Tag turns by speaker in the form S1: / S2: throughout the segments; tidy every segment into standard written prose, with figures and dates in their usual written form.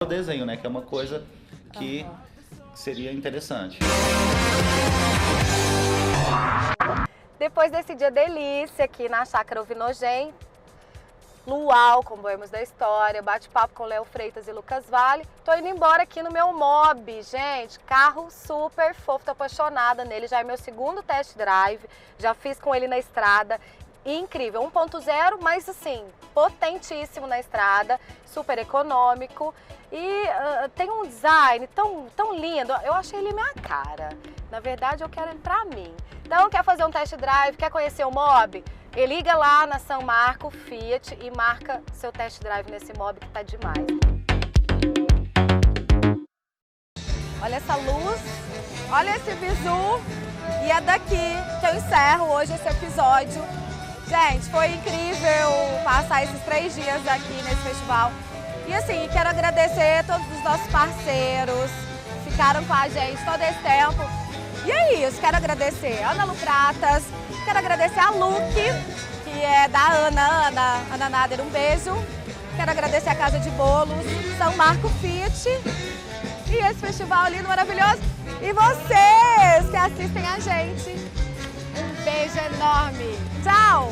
S1: o desenho, né? Que é uma coisa que seria interessante.
S2: Depois desse dia delícia aqui na Chácara Uvinogem, luau com Boêmios da História, bate-papo com Léo Freitas e Lucas Vale, tô indo embora aqui no meu Mob, gente, carro super fofo, tô apaixonada nele, já é meu segundo test drive, já fiz com ele na estrada, incrível, 1.0, mas assim, potentíssimo na estrada, super econômico e tem um design tão lindo, eu achei ele minha cara, na verdade eu quero ele pra mim. Então quer fazer um test drive, quer conhecer o Mob? Liga lá na São Marco Fiat e marca seu test drive nesse Mob que tá demais. Olha essa luz, olha esse bizu e é daqui que eu encerro hoje esse episódio. Gente, foi incrível passar esses 3 dias aqui nesse festival. E assim, quero agradecer a todos os nossos parceiros que ficaram com a gente todo esse tempo. E é isso, quero agradecer a Ana Lu Pratas, quero agradecer a Luque, que é da Ana Nader, um beijo. Quero agradecer a Casa de Bolos, São Marco Fiat e esse festival lindo, maravilhoso. E vocês que assistem a gente, um beijo enorme. Tchau!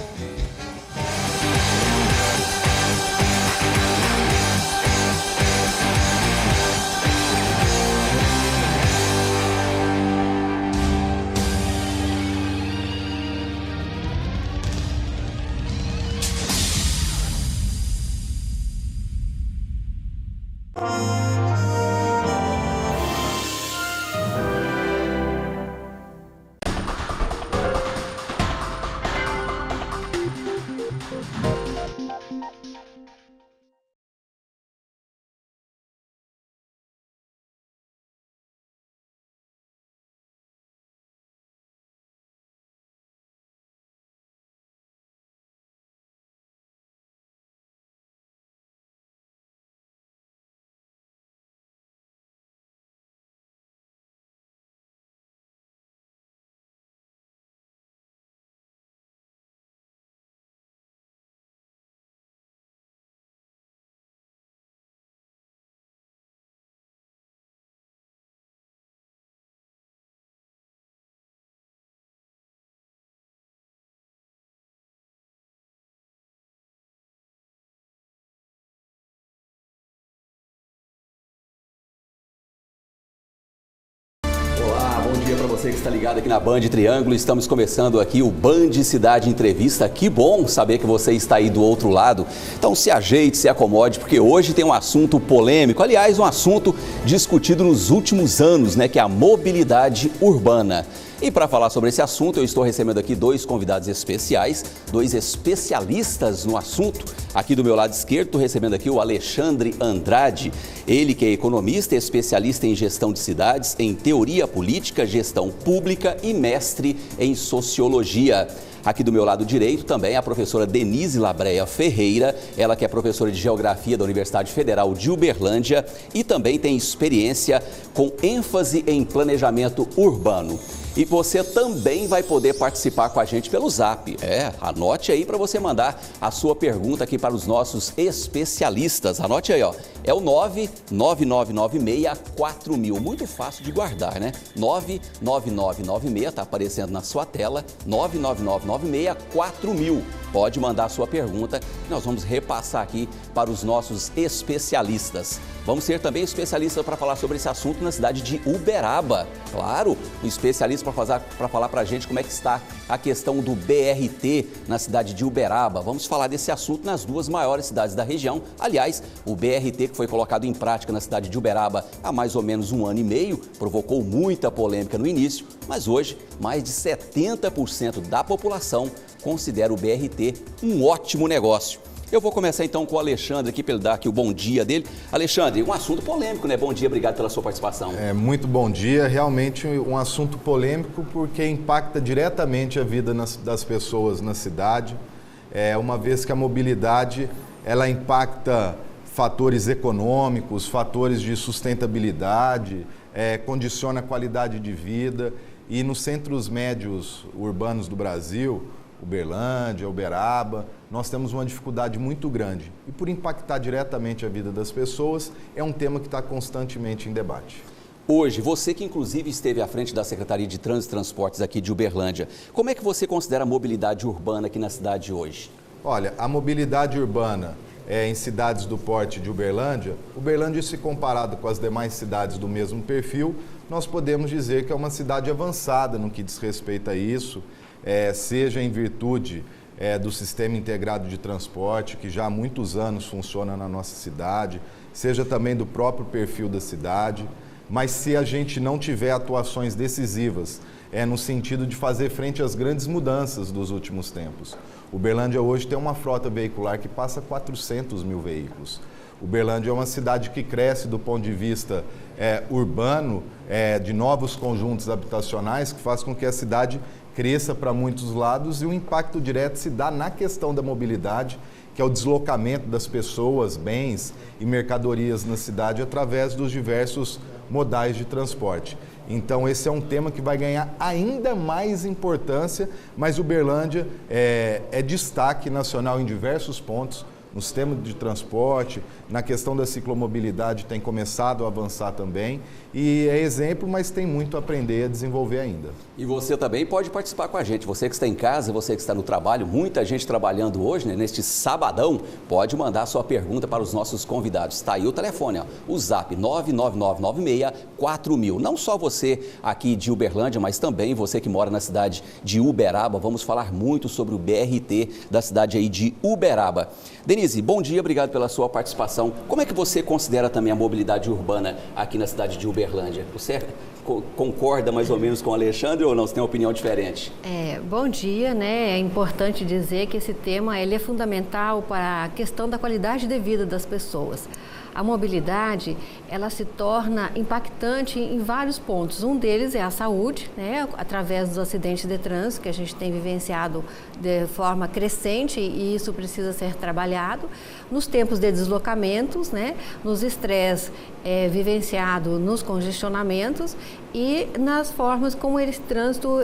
S3: Bom dia para você que está ligado aqui na Band Triângulo. Estamos começando aqui o Band Cidade Entrevista. Que bom saber que você está aí do outro lado. Então se ajeite, se acomode, porque hoje tem um assunto polêmico. Aliás, um assunto discutido nos últimos anos, né? Que é a mobilidade urbana. E para falar sobre esse assunto, eu estou recebendo aqui 2 convidados especiais, 2 especialistas no assunto. Aqui do meu lado esquerdo, estou recebendo aqui o Alexandre Andrade. Ele que é economista, especialista em gestão de cidades, em teoria política, gestão pública e mestre em sociologia. Aqui do meu lado direito também a professora Denise Labreia Ferreira, ela que é professora de Geografia da Universidade Federal de Uberlândia e também tem experiência com ênfase em planejamento urbano. E você também vai poder participar com a gente pelo Zap. Anote aí para você mandar a sua pergunta aqui para os nossos especialistas. Anote aí, ó. É o 999964000. Muito fácil de guardar, né? 99996, tá aparecendo na sua tela. 999964000. Pode mandar a sua pergunta que nós vamos repassar aqui para os nossos especialistas. Vamos ter também especialistas para falar sobre esse assunto na cidade de Uberaba. Claro, um especialista para falar para a gente como é que está a questão do BRT na cidade de Uberaba. Vamos falar desse assunto nas 2 maiores cidades da região. Aliás, o BRT que foi colocado em prática na cidade de Uberaba há mais ou menos 1 ano e meio, provocou muita polêmica no início, mas hoje mais de 70% da população considera o BRT um ótimo negócio. Eu vou começar então com o Alexandre aqui para ele dar aqui o bom dia dele. Alexandre, um assunto polêmico, né? Bom dia, obrigado pela sua participação.
S4: Muito bom dia, realmente um assunto polêmico porque impacta diretamente a vida das pessoas na cidade, uma vez que a mobilidade ela impacta fatores econômicos, fatores de sustentabilidade, condiciona a qualidade de vida e nos centros médios urbanos do Brasil, Uberlândia, Uberaba, nós temos uma dificuldade muito grande. E por impactar diretamente a vida das pessoas, é um tema que está constantemente em debate.
S3: Hoje, você que inclusive esteve à frente da Secretaria de Trânsito e Transportes aqui de Uberlândia, como é que você considera a mobilidade urbana aqui na cidade hoje?
S4: Olha, a mobilidade urbana em cidades do porte de Uberlândia, se comparado com as demais cidades do mesmo perfil, nós podemos dizer que é uma cidade avançada no que diz respeito a isso, seja em virtude do sistema integrado de transporte, que já há muitos anos funciona na nossa cidade, seja também do próprio perfil da cidade. Mas se a gente não tiver atuações decisivas, no sentido de fazer frente às grandes mudanças dos últimos tempos. Uberlândia hoje tem uma frota veicular que passa 400 mil veículos. Uberlândia é uma cidade que cresce do ponto de vista urbano, de novos conjuntos habitacionais, que faz com que a cidade cresça para muitos lados, e o impacto direto se dá na questão da mobilidade, que é o deslocamento das pessoas, bens e mercadorias na cidade através dos diversos modais de transporte. Então, esse é um tema que vai ganhar ainda mais importância, mas Uberlândia é destaque nacional em diversos pontos, no sistema de transporte, na questão da ciclomobilidade tem começado a avançar também, e é exemplo, mas tem muito a aprender e a desenvolver ainda.
S3: E você também pode participar com a gente, você que está em casa, você que está no trabalho, muita gente trabalhando hoje, neste sabadão, pode mandar sua pergunta para os nossos convidados. Está aí o telefone, o zap 99996-4000. Não só você aqui de Uberlândia, mas também você que mora na cidade de Uberaba. Vamos falar muito sobre o BRT da cidade aí de Uberaba. Denise, bom dia, obrigado pela sua participação. Como é que você considera também a mobilidade urbana aqui na cidade de Uberlândia? Você concorda mais ou menos com o Alexandre ou não? Você tem uma opinião diferente?
S5: Bom dia, né? É importante dizer que esse tema ele é fundamental para a questão da qualidade de vida das pessoas. A mobilidade, ela se torna impactante em vários pontos. Um deles é a saúde, né? Através dos acidentes de trânsito que a gente tem vivenciado de forma crescente, e isso precisa ser trabalhado. Nos tempos de deslocamentos, né? Nos estresses vivenciado nos congestionamentos e nas formas como esse trânsito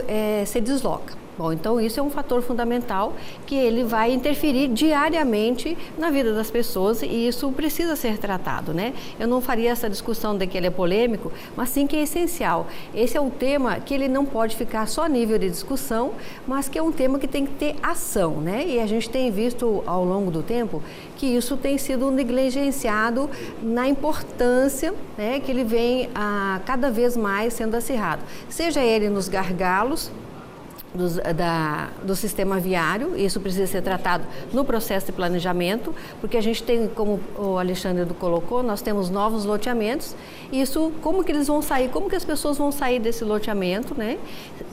S5: se desloca. Bom, então isso é um fator fundamental que ele vai interferir diariamente na vida das pessoas, e isso precisa ser tratado, né? Eu não faria essa discussão de que ele é polêmico, mas sim que é essencial. Esse é um tema que ele não pode ficar só a nível de discussão, mas que é um tema que tem que ter ação, né? E a gente tem visto ao longo do tempo que isso tem sido negligenciado na importância, né, que ele vem cada vez mais sendo acirrado. Seja ele nos gargalos do sistema viário, isso precisa ser tratado no processo de planejamento, porque a gente tem, como o Alexandre colocou, nós temos novos loteamentos, isso, como que eles vão sair, como que as pessoas vão sair desse loteamento, né?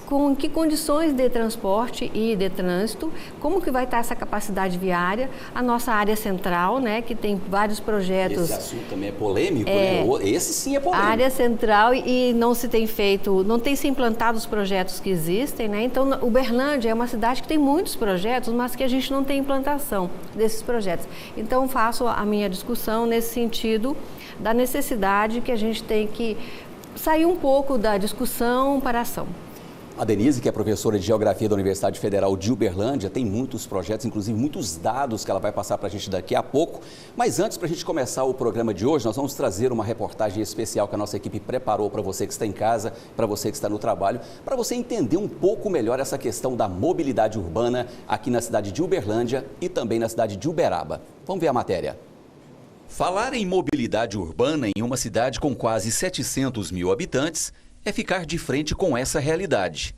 S5: Com que condições de transporte e de trânsito, como que vai estar essa capacidade viária, a nossa área central, né, que tem vários projetos.
S3: Esse assunto também é polêmico, né? Esse sim é polêmico.
S5: A área central, e não se tem feito, não tem se implantado os projetos que existem, né? Então, Uberlândia é uma cidade que tem muitos projetos, mas que a gente não tem implantação desses projetos. Então, faço a minha discussão nesse sentido da necessidade que a gente tem que sair um pouco da discussão para a ação.
S3: A Denise, que é professora de Geografia da Universidade Federal de Uberlândia, tem muitos projetos, inclusive muitos dados que ela vai passar para a gente daqui a pouco. Mas antes, para a gente começar o programa de hoje, nós vamos trazer uma reportagem especial que a nossa equipe preparou para você que está em casa, para você que está no trabalho, para você entender um pouco melhor essa questão da mobilidade urbana aqui na cidade de Uberlândia e também na cidade de Uberaba. Vamos ver a matéria. Falar em mobilidade urbana em uma cidade com quase 700 mil habitantes é ficar de frente com essa realidade.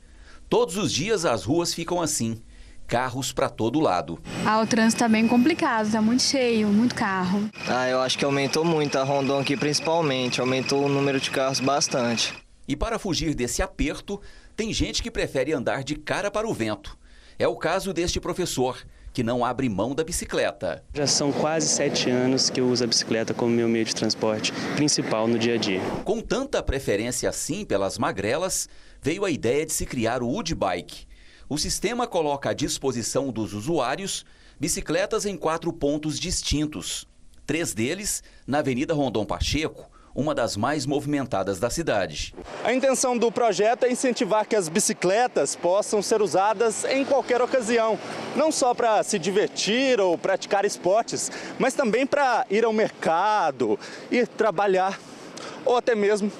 S3: Todos os dias as ruas ficam assim, carros para todo lado.
S6: O trânsito está bem complicado, está muito cheio, muito carro.
S7: Eu acho que aumentou muito, a Rondon aqui principalmente, aumentou o número de carros bastante.
S3: E para fugir desse aperto, tem gente que prefere andar de cara para o vento. É o caso deste professor, que não abre mão da bicicleta.
S8: Já são quase 7 anos que eu uso a bicicleta como meu meio de transporte principal no dia a dia.
S3: Com tanta preferência assim pelas magrelas, veio a ideia de se criar o UdiBike. O sistema coloca à disposição dos usuários bicicletas em 4 pontos distintos. 3 deles na Avenida Rondon Pacheco, uma das mais movimentadas da cidade.
S9: A intenção do projeto é incentivar que as bicicletas possam ser usadas em qualquer ocasião, não só para se divertir ou praticar esportes, mas também para ir ao mercado, ir trabalhar ou até mesmo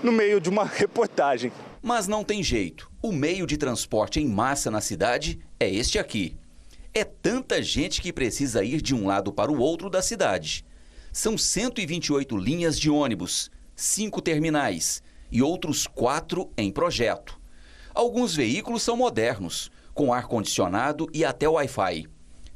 S9: no meio de uma reportagem.
S3: Mas não tem jeito, o meio de transporte em massa na cidade é este aqui. É tanta gente que precisa ir de um lado para o outro da cidade. São 128 linhas de ônibus, 5 terminais e outros 4 em projeto. Alguns veículos são modernos, com ar-condicionado e até Wi-Fi.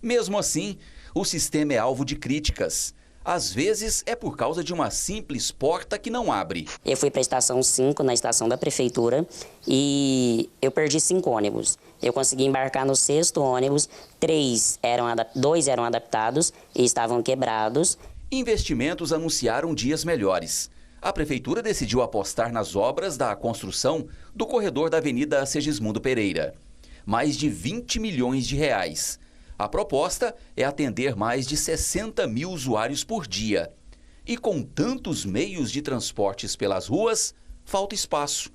S3: Mesmo assim, o sistema é alvo de críticas. Às vezes é por causa de uma simples porta que não abre.
S10: Eu fui para a estação 5, na estação da prefeitura, e eu perdi 5 ônibus. Eu consegui embarcar no 6º ônibus, 2 eram adaptados e estavam quebrados.
S3: Investimentos anunciaram dias melhores. A prefeitura decidiu apostar nas obras da construção do corredor da Avenida Segismundo Pereira. Mais de 20 milhões de reais. A proposta é atender mais de 60 mil usuários por dia. E com tantos meios de transportes pelas ruas, falta espaço.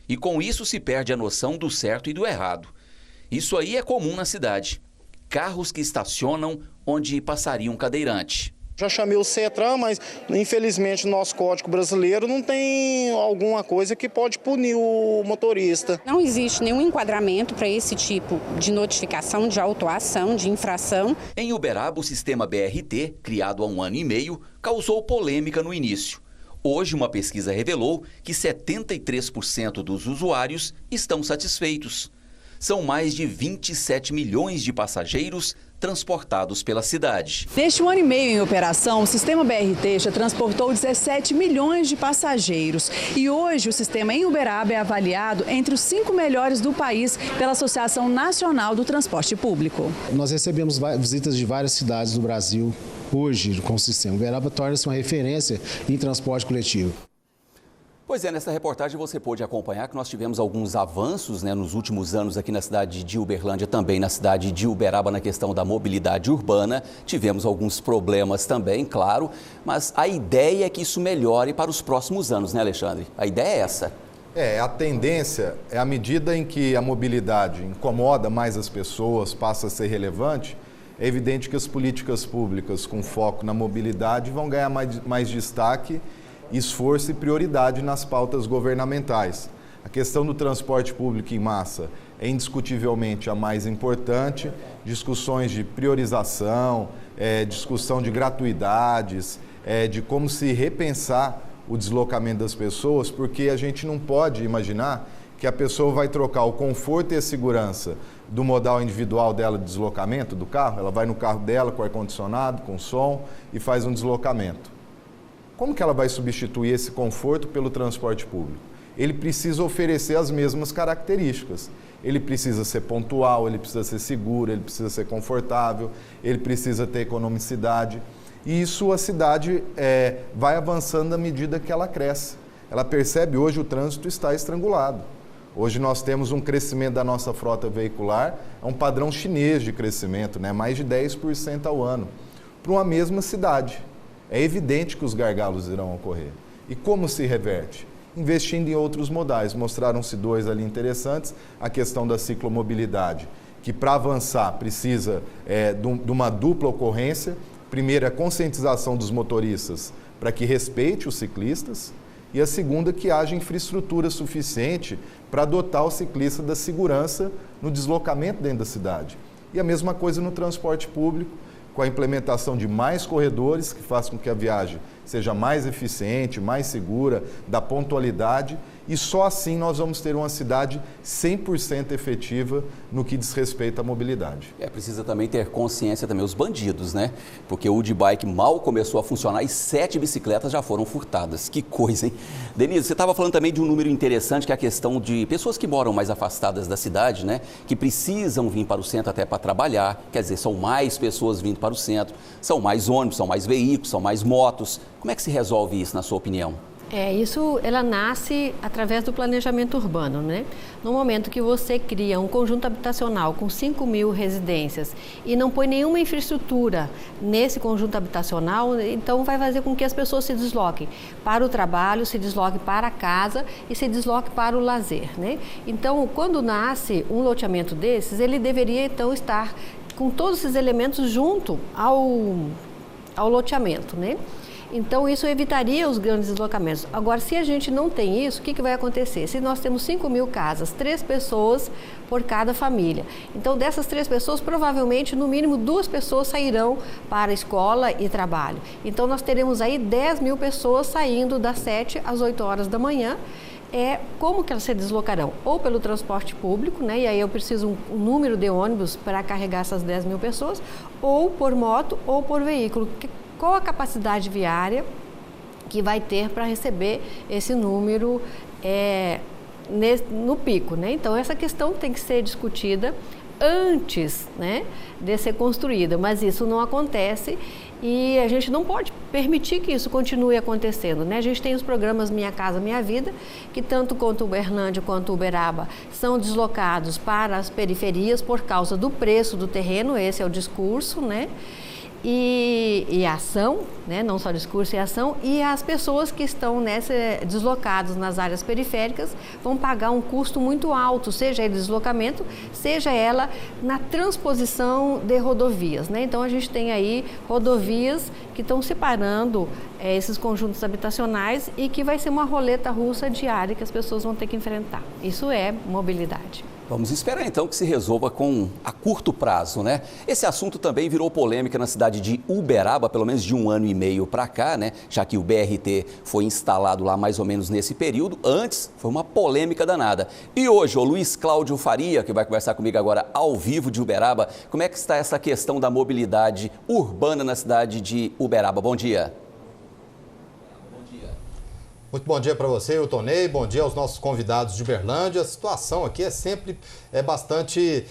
S3: E com isso se perde a noção do certo e do errado. Isso aí é comum na cidade. Carros que estacionam onde passaria um cadeirante.
S11: Já chamei o CETRAN, mas infelizmente o nosso Código Brasileiro não tem alguma coisa que pode punir o motorista.
S12: Não existe nenhum enquadramento para esse tipo de notificação, de autuação, de infração.
S3: Em Uberaba, o sistema BRT, criado há 1 ano e meio, causou polêmica no início. Hoje, uma pesquisa revelou que 73% dos usuários estão satisfeitos. São mais de 27 milhões de passageiros transportados pela cidade.
S13: Neste 1 ano e meio em operação, o sistema BRT já transportou 17 milhões de passageiros. E hoje o sistema em Uberaba é avaliado entre os 5 melhores do país pela Associação Nacional do Transporte Público.
S14: Nós recebemos visitas de várias cidades do Brasil hoje com o sistema. Uberaba torna-se uma referência em transporte coletivo.
S3: Pois é, nessa reportagem você pôde acompanhar que nós tivemos alguns avanços nos últimos anos aqui na cidade de Uberlândia, também na cidade de Uberaba, na questão da mobilidade urbana. Tivemos alguns problemas também, claro, mas a ideia é que isso melhore para os próximos anos, né, Alexandre? A ideia é essa.
S4: A tendência é, à medida em que a mobilidade incomoda mais as pessoas, passa a ser relevante, é evidente que as políticas públicas com foco na mobilidade vão ganhar mais destaque, esforço e prioridade nas pautas governamentais. A questão do transporte público em massa é indiscutivelmente a mais importante, discussões de priorização, discussão de gratuidades, de como se repensar o deslocamento das pessoas, porque a gente não pode imaginar que a pessoa vai trocar o conforto e a segurança do modal individual dela de deslocamento, do carro, ela vai no carro dela com ar-condicionado, com som e faz um deslocamento. Como que ela vai substituir esse conforto pelo transporte público? Ele precisa oferecer as mesmas características. Ele precisa ser pontual, ele precisa ser seguro, ele precisa ser confortável, ele precisa ter economicidade. E isso a cidade vai avançando à medida que ela cresce. Ela percebe hoje o trânsito está estrangulado. Hoje nós temos um crescimento da nossa frota veicular, é um padrão chinês de crescimento, mais de 10% ao ano, para uma mesma cidade. É evidente que os gargalos irão ocorrer. E como se reverte? Investindo em outros modais. Mostraram-se 2 ali interessantes. A questão da ciclomobilidade, que para avançar precisa de uma dupla ocorrência. Primeiro, a conscientização dos motoristas para que respeite os ciclistas. E a segunda, que haja infraestrutura suficiente para dotar o ciclista da segurança no deslocamento dentro da cidade. E a mesma coisa no transporte público, com a implementação de mais corredores, que façam com que a viagem seja mais eficiente, mais segura, da pontualidade, e só assim nós vamos ter uma cidade 100% efetiva no que diz respeito à mobilidade.
S3: Precisa também ter consciência também os bandidos, né? Porque o U-Bike mal começou a funcionar e 7 bicicletas já foram furtadas. Que coisa, hein? Denise, você estava falando também de um número interessante, que é a questão de pessoas que moram mais afastadas da cidade, né? Que precisam vir para o centro até para trabalhar. Quer dizer, são mais pessoas vindo para o centro, são mais ônibus, são mais veículos, são mais motos. Como é que se resolve isso, na sua opinião?
S5: Isso ela nasce através do planejamento urbano, né? No momento que você cria um conjunto habitacional com 5.000 residências e não põe nenhuma infraestrutura nesse conjunto habitacional, então vai fazer com que as pessoas se desloquem para o trabalho, se desloquem para a casa e se desloquem para o lazer, né? Então, quando nasce um loteamento desses, ele deveria então estar com todos esses elementos junto ao loteamento, né? Então, isso evitaria os grandes deslocamentos. Agora, se a gente não tem isso, o que vai acontecer? Se nós temos 5.000 casas, 3 pessoas por cada família. Então, dessas 3 pessoas, provavelmente, no mínimo, 2 pessoas sairão para a escola e trabalho. Então, nós teremos aí 10.000 pessoas saindo das 7 às 8 horas da manhã. Como que elas se deslocarão? Ou pelo transporte público, né? E aí eu preciso um número de ônibus para carregar essas 10.000 pessoas, ou por moto ou por veículo. Qual a capacidade viária que vai ter para receber esse número no pico, né? Então, essa questão tem que ser discutida antes, né, de ser construída, mas isso não acontece e a gente não pode permitir que isso continue acontecendo, né? A gente tem os programas Minha Casa Minha Vida, que tanto quanto Uberlândia quanto Uberaba são deslocados para as periferias por causa do preço do terreno, esse é o discurso, né? E a ação, né? Não só discurso e ação, e as pessoas que estão deslocadas nas áreas periféricas vão pagar um custo muito alto, seja ele deslocamento, seja ela na transposição de rodovias, né? Então a gente tem aí rodovias que estão separando esses conjuntos habitacionais e que vai ser uma roleta russa diária que as pessoas vão ter que enfrentar. Isso é mobilidade.
S3: Vamos esperar então que se resolva a curto prazo, né? Esse assunto também virou polêmica na cidade de Uberaba, pelo menos de 1 ano e meio para cá, né? Já que o BRT foi instalado lá mais ou menos nesse período. Antes foi uma polêmica danada. E hoje o Luiz Cláudio Faria, que vai conversar comigo agora ao vivo de Uberaba, como é que está essa questão da mobilidade urbana na cidade de Uberaba? Bom dia.
S15: Muito bom dia para você, eu Tonei, bom dia aos nossos convidados de Uberlândia. A situação aqui é sempre bastante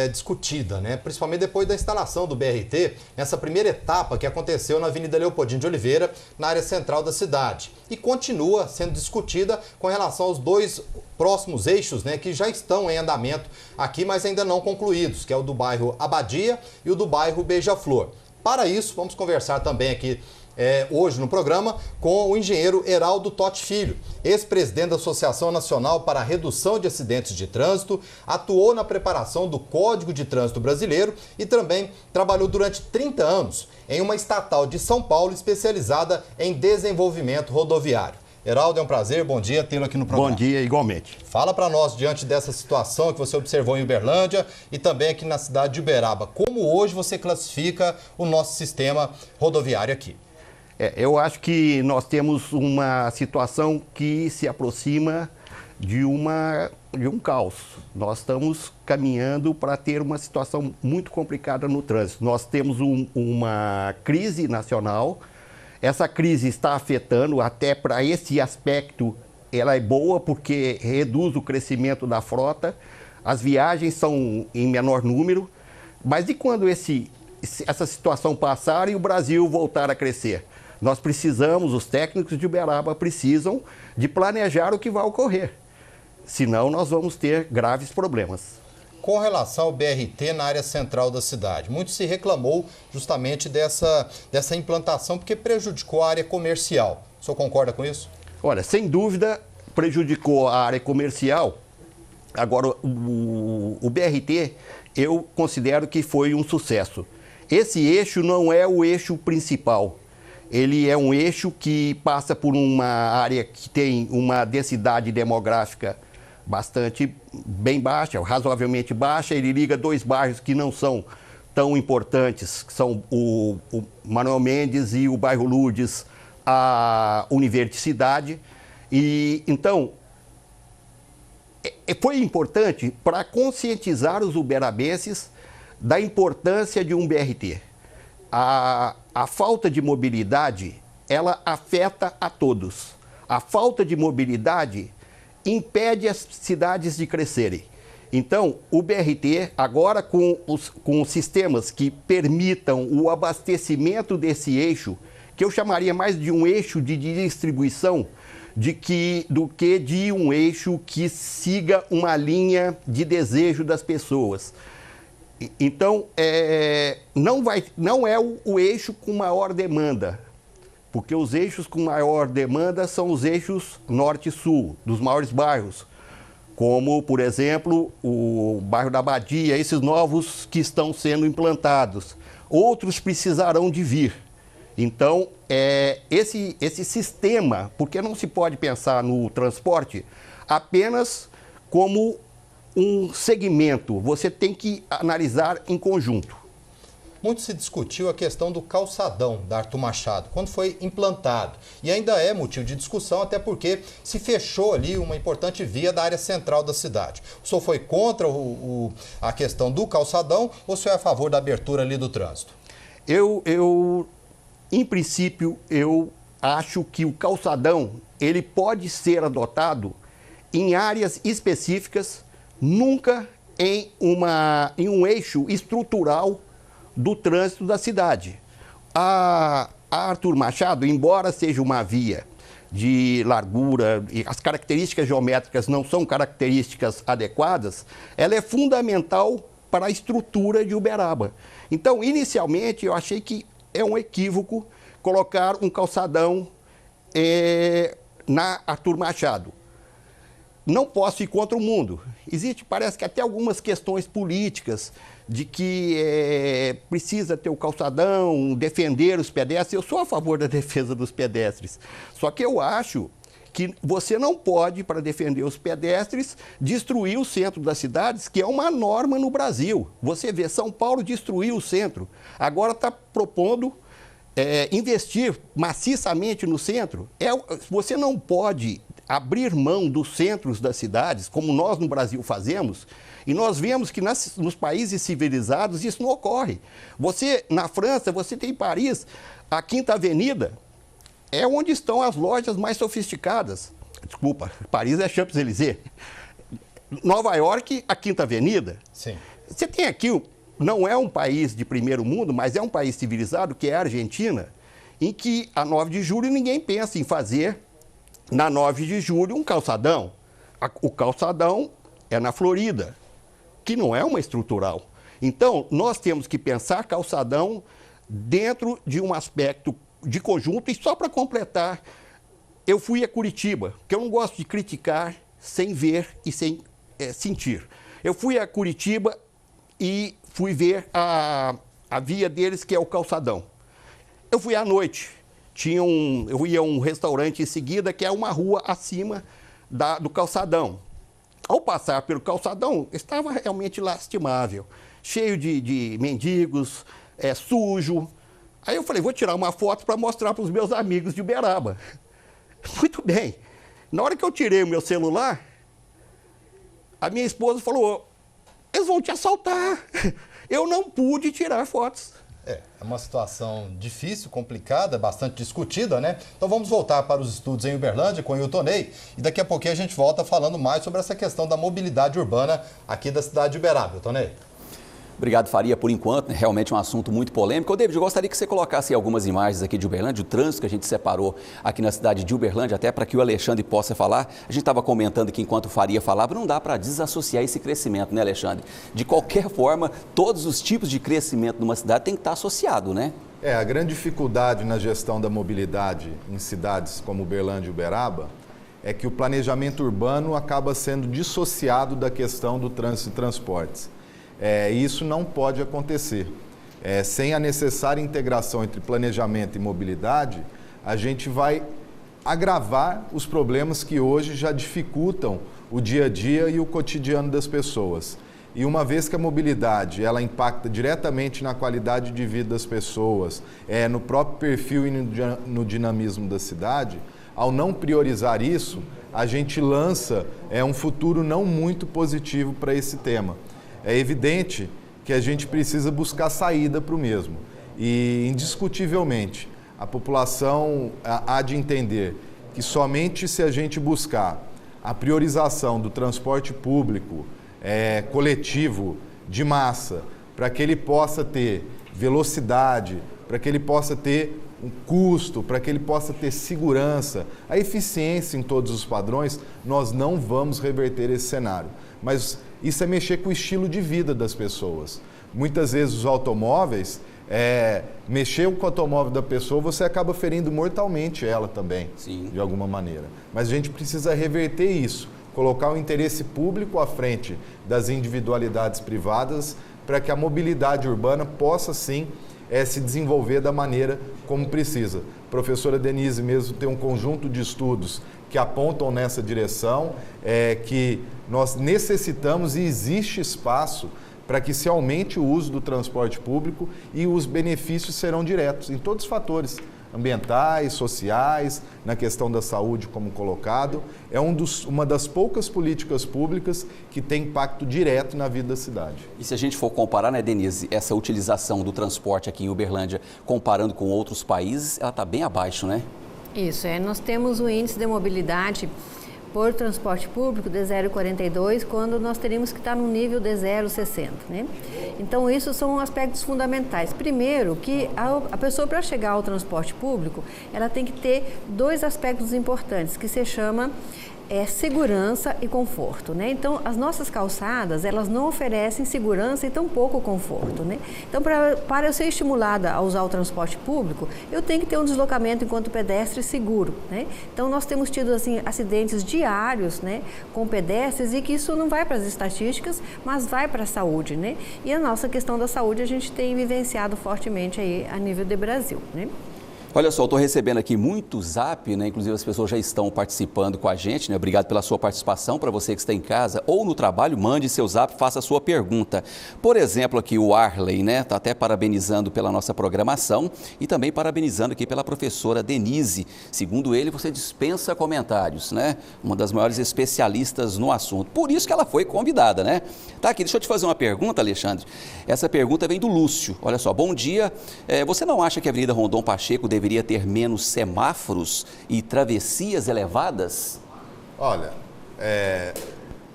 S15: discutida, né? Principalmente depois da instalação do BRT, nessa primeira etapa que aconteceu na Avenida Leopoldino de Oliveira, na área central da cidade. E continua sendo discutida com relação aos 2 próximos eixos, né, que já estão em andamento aqui, mas ainda não concluídos, que é o do bairro Abadia e o do bairro Beija-Flor. Para isso, vamos conversar também aqui hoje no programa com o engenheiro Heraldo Totti Filho, ex-presidente da Associação Nacional para a Redução de Acidentes de Trânsito, atuou na preparação do Código de Trânsito Brasileiro e também trabalhou durante 30 anos em uma estatal de São Paulo especializada em desenvolvimento rodoviário. Heraldo, é um prazer, bom dia tê-lo aqui no programa.
S16: Bom dia, igualmente.
S15: Fala para nós, diante dessa situação que você observou em Uberlândia e também aqui na cidade de Uberaba, como hoje você classifica o nosso sistema rodoviário aqui?
S16: Eu acho que nós temos uma situação que se aproxima de um caos. Nós estamos caminhando para ter uma situação muito complicada no trânsito. Nós temos uma crise nacional. Essa crise está afetando, até para esse aspecto, ela é boa porque reduz o crescimento da frota. As viagens são em menor número. Mas e quando essa situação passar e o Brasil voltar a crescer? Nós precisamos, os técnicos de Uberaba precisam de planejar o que vai ocorrer. Senão, nós vamos ter graves problemas.
S15: Com relação ao BRT na área central da cidade, muito se reclamou justamente dessa implantação porque prejudicou a área comercial. O senhor concorda com isso?
S16: Olha, sem dúvida, prejudicou a área comercial. Agora, o BRT, eu considero que foi um sucesso. Esse eixo não é o eixo principal. Ele é um eixo que passa por uma área que tem uma densidade demográfica bastante bem baixa, razoavelmente baixa. Ele liga 2 bairros que não são tão importantes, que são o Manuel Mendes e o bairro Lourdes, a Universidade. E então, foi importante para conscientizar os uberabenses da importância de um BRT. A falta de mobilidade, ela afeta a todos. A falta de mobilidade impede as cidades de crescerem. Então, o BRT, agora com sistemas que permitam o abastecimento desse eixo, que eu chamaria mais de um eixo de distribuição do que de um eixo que siga uma linha de desejo das pessoas. Então, não é o eixo com maior demanda, porque os eixos com maior demanda são os eixos norte e sul, dos maiores bairros, como, por exemplo, o bairro da Abadia, esses novos que estão sendo implantados. Outros precisarão de vir. Então, esse sistema, porque não se pode pensar no transporte apenas como um segmento, você tem que analisar em conjunto.
S15: Muito se discutiu a questão do calçadão da Arthur Machado, quando foi implantado. E ainda é motivo de discussão, até porque se fechou ali uma importante via da área central da cidade. O senhor foi contra a questão do calçadão ou o senhor é a favor da abertura ali do trânsito?
S16: Em princípio, eu acho que o calçadão ele pode ser adotado em áreas específicas, nunca em um eixo estrutural do trânsito da cidade. A Arthur Machado, embora seja uma via de largura e as características geométricas não são características adequadas, ela é fundamental para a estrutura de Uberaba. Então, inicialmente, eu achei que é um equívoco colocar um calçadão na Arthur Machado. Não posso ir contra o mundo. Parece que até algumas questões políticas de que precisa ter o calçadão, defender os pedestres. Eu sou a favor da defesa dos pedestres. Só que eu acho que você não pode, para defender os pedestres, destruir o centro das cidades, que é uma norma no Brasil. Você vê, São Paulo destruiu o centro. Agora está propondo investir maciçamente no centro. Você não pode abrir mão dos centros das cidades, como nós no Brasil fazemos, e nós vemos que nos países civilizados isso não ocorre. Na França, você tem em Paris, a Quinta Avenida é onde estão as lojas mais sofisticadas. Desculpa, Paris é Champs-Élysées. Nova York, a Quinta Avenida.
S15: Sim.
S16: Você tem aqui, não é um país de primeiro mundo, mas é um país civilizado, que é a Argentina, em que a 9 de julho ninguém pensa em fazer na 9 de julho um calçadão. O calçadão é na Florida, que não é uma estrutural. Então, nós temos que pensar calçadão dentro de um aspecto de conjunto. E só para completar, eu fui a Curitiba, que eu não gosto de criticar sem ver e sem sentir. Eu fui a Curitiba e fui ver a via deles, que é o calçadão. Eu fui à noite. Eu ia a um restaurante em seguida, que é uma rua acima do calçadão. Ao passar pelo calçadão, estava realmente lastimável, cheio de mendigos, sujo. Aí eu falei, vou tirar uma foto para mostrar para os meus amigos de Uberaba. Muito bem. Na hora que eu tirei o meu celular, a minha esposa falou, eles vão te assaltar. Eu não pude tirar fotos.
S15: É uma situação difícil, complicada, bastante discutida, né? Então vamos voltar para os estudos em Uberlândia com o Tonei e daqui a pouquinho a gente volta falando mais sobre essa questão da mobilidade urbana aqui da cidade de Uberaba. Tonei.
S3: Obrigado, Faria, por enquanto, né? Realmente um assunto muito polêmico. David, eu gostaria que você colocasse algumas imagens aqui de Uberlândia, o trânsito que a gente separou aqui na cidade de Uberlândia, até para que o Alexandre possa falar. A gente estava comentando que enquanto o Faria falava, não dá para desassociar esse crescimento, né, Alexandre? De qualquer forma, todos os tipos de crescimento numa cidade tem que estar associado, né?
S4: A grande dificuldade na gestão da mobilidade em cidades como Uberlândia e Uberaba é que o planejamento urbano acaba sendo dissociado da questão do trânsito e transportes. Isso não pode acontecer. Sem a necessária integração entre planejamento e mobilidade, a gente vai agravar os problemas que hoje já dificultam o dia a dia e o cotidiano das pessoas. E uma vez que a mobilidade ela impacta diretamente na qualidade de vida das pessoas, no próprio perfil e no dinamismo da cidade, ao não priorizar isso, a gente lança um futuro não muito positivo para esse tema. É evidente que a gente precisa buscar saída para o mesmo. E, indiscutivelmente, a população há de entender que somente se a gente buscar a priorização do transporte público coletivo de massa, para que ele possa ter velocidade, para que ele possa ter um custo, para que ele possa ter segurança, a eficiência em todos os padrões, nós não vamos reverter esse cenário. Mas isso é mexer com o estilo de vida das pessoas. Muitas vezes os automóveis, mexer com o automóvel da pessoa, você acaba ferindo mortalmente ela também, sim, de alguma maneira. Mas a gente precisa reverter isso, colocar o interesse público à frente das individualidades privadas, para que a mobilidade urbana possa, sim, se desenvolver da maneira como precisa. A professora Denise mesmo tem um conjunto de estudos que apontam nessa direção, que nós necessitamos e existe espaço para que se aumente o uso do transporte público e os benefícios serão diretos em todos os fatores, ambientais, sociais, na questão da saúde, como colocado. É uma das poucas políticas públicas que tem impacto direto na vida da cidade.
S3: E se a gente for comparar, né, Denise, essa utilização do transporte aqui em Uberlândia, comparando com outros países, ela está bem abaixo, né?
S5: Isso, nós temos o índice de mobilidade por transporte público de 0,42, quando nós teríamos que estar no nível de 0,60, né? Então, isso são aspectos fundamentais. Primeiro, que a pessoa, para chegar ao transporte público, ela tem que ter dois aspectos importantes, que se chama segurança e conforto, né? Então, as nossas calçadas, elas não oferecem segurança e tampouco conforto, né? Então, para eu ser estimulada a usar o transporte público, eu tenho que ter um deslocamento enquanto pedestre seguro, né? Então, nós temos tido, assim, acidentes diários, né, com pedestres, e que isso não vai para as estatísticas, mas vai para a saúde, né? E a nossa questão da saúde a gente tem vivenciado fortemente aí a nível de Brasil, né?
S3: Olha só, eu estou recebendo aqui muito zap, né? Inclusive as pessoas já estão participando com a gente, né? Obrigado pela sua participação. Para você que está em casa ou no trabalho, mande seu zap, faça a sua pergunta. Por exemplo, aqui o Arley, né? Está até parabenizando pela nossa programação e também parabenizando aqui pela professora Denise. Segundo ele, você dispensa comentários, né? Uma das maiores especialistas no assunto. Por isso que ela foi convidada, né? Tá aqui, deixa eu te fazer uma pergunta, Alexandre. Essa pergunta vem do Lúcio. Olha só, bom dia. Você não acha que a Avenida Rondon Pacheco deveria ter menos semáforos e travessias elevadas?
S4: Olha,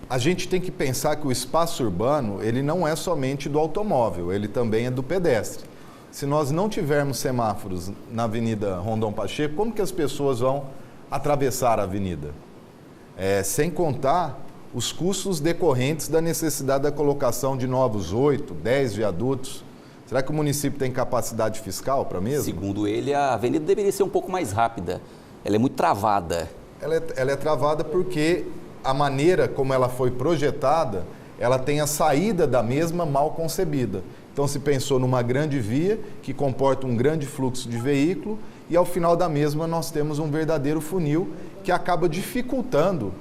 S4: a gente tem que pensar que o espaço urbano, ele não é somente do automóvel, ele também é do pedestre. Se nós não tivermos semáforos na Avenida Rondon Pacheco, como que as pessoas vão atravessar a avenida? Sem contar os custos decorrentes da necessidade da colocação de novos 8, 10 viadutos. Será que o município tem capacidade fiscal para mesmo?
S3: Segundo ele, a avenida deveria ser um pouco mais rápida. Ela é muito travada.
S4: Ela é travada porque a maneira como ela foi projetada, ela tem a saída da mesma mal concebida. Então se pensou numa grande via que comporta um grande fluxo de veículo e ao final da mesma nós temos um verdadeiro funil que acaba dificultando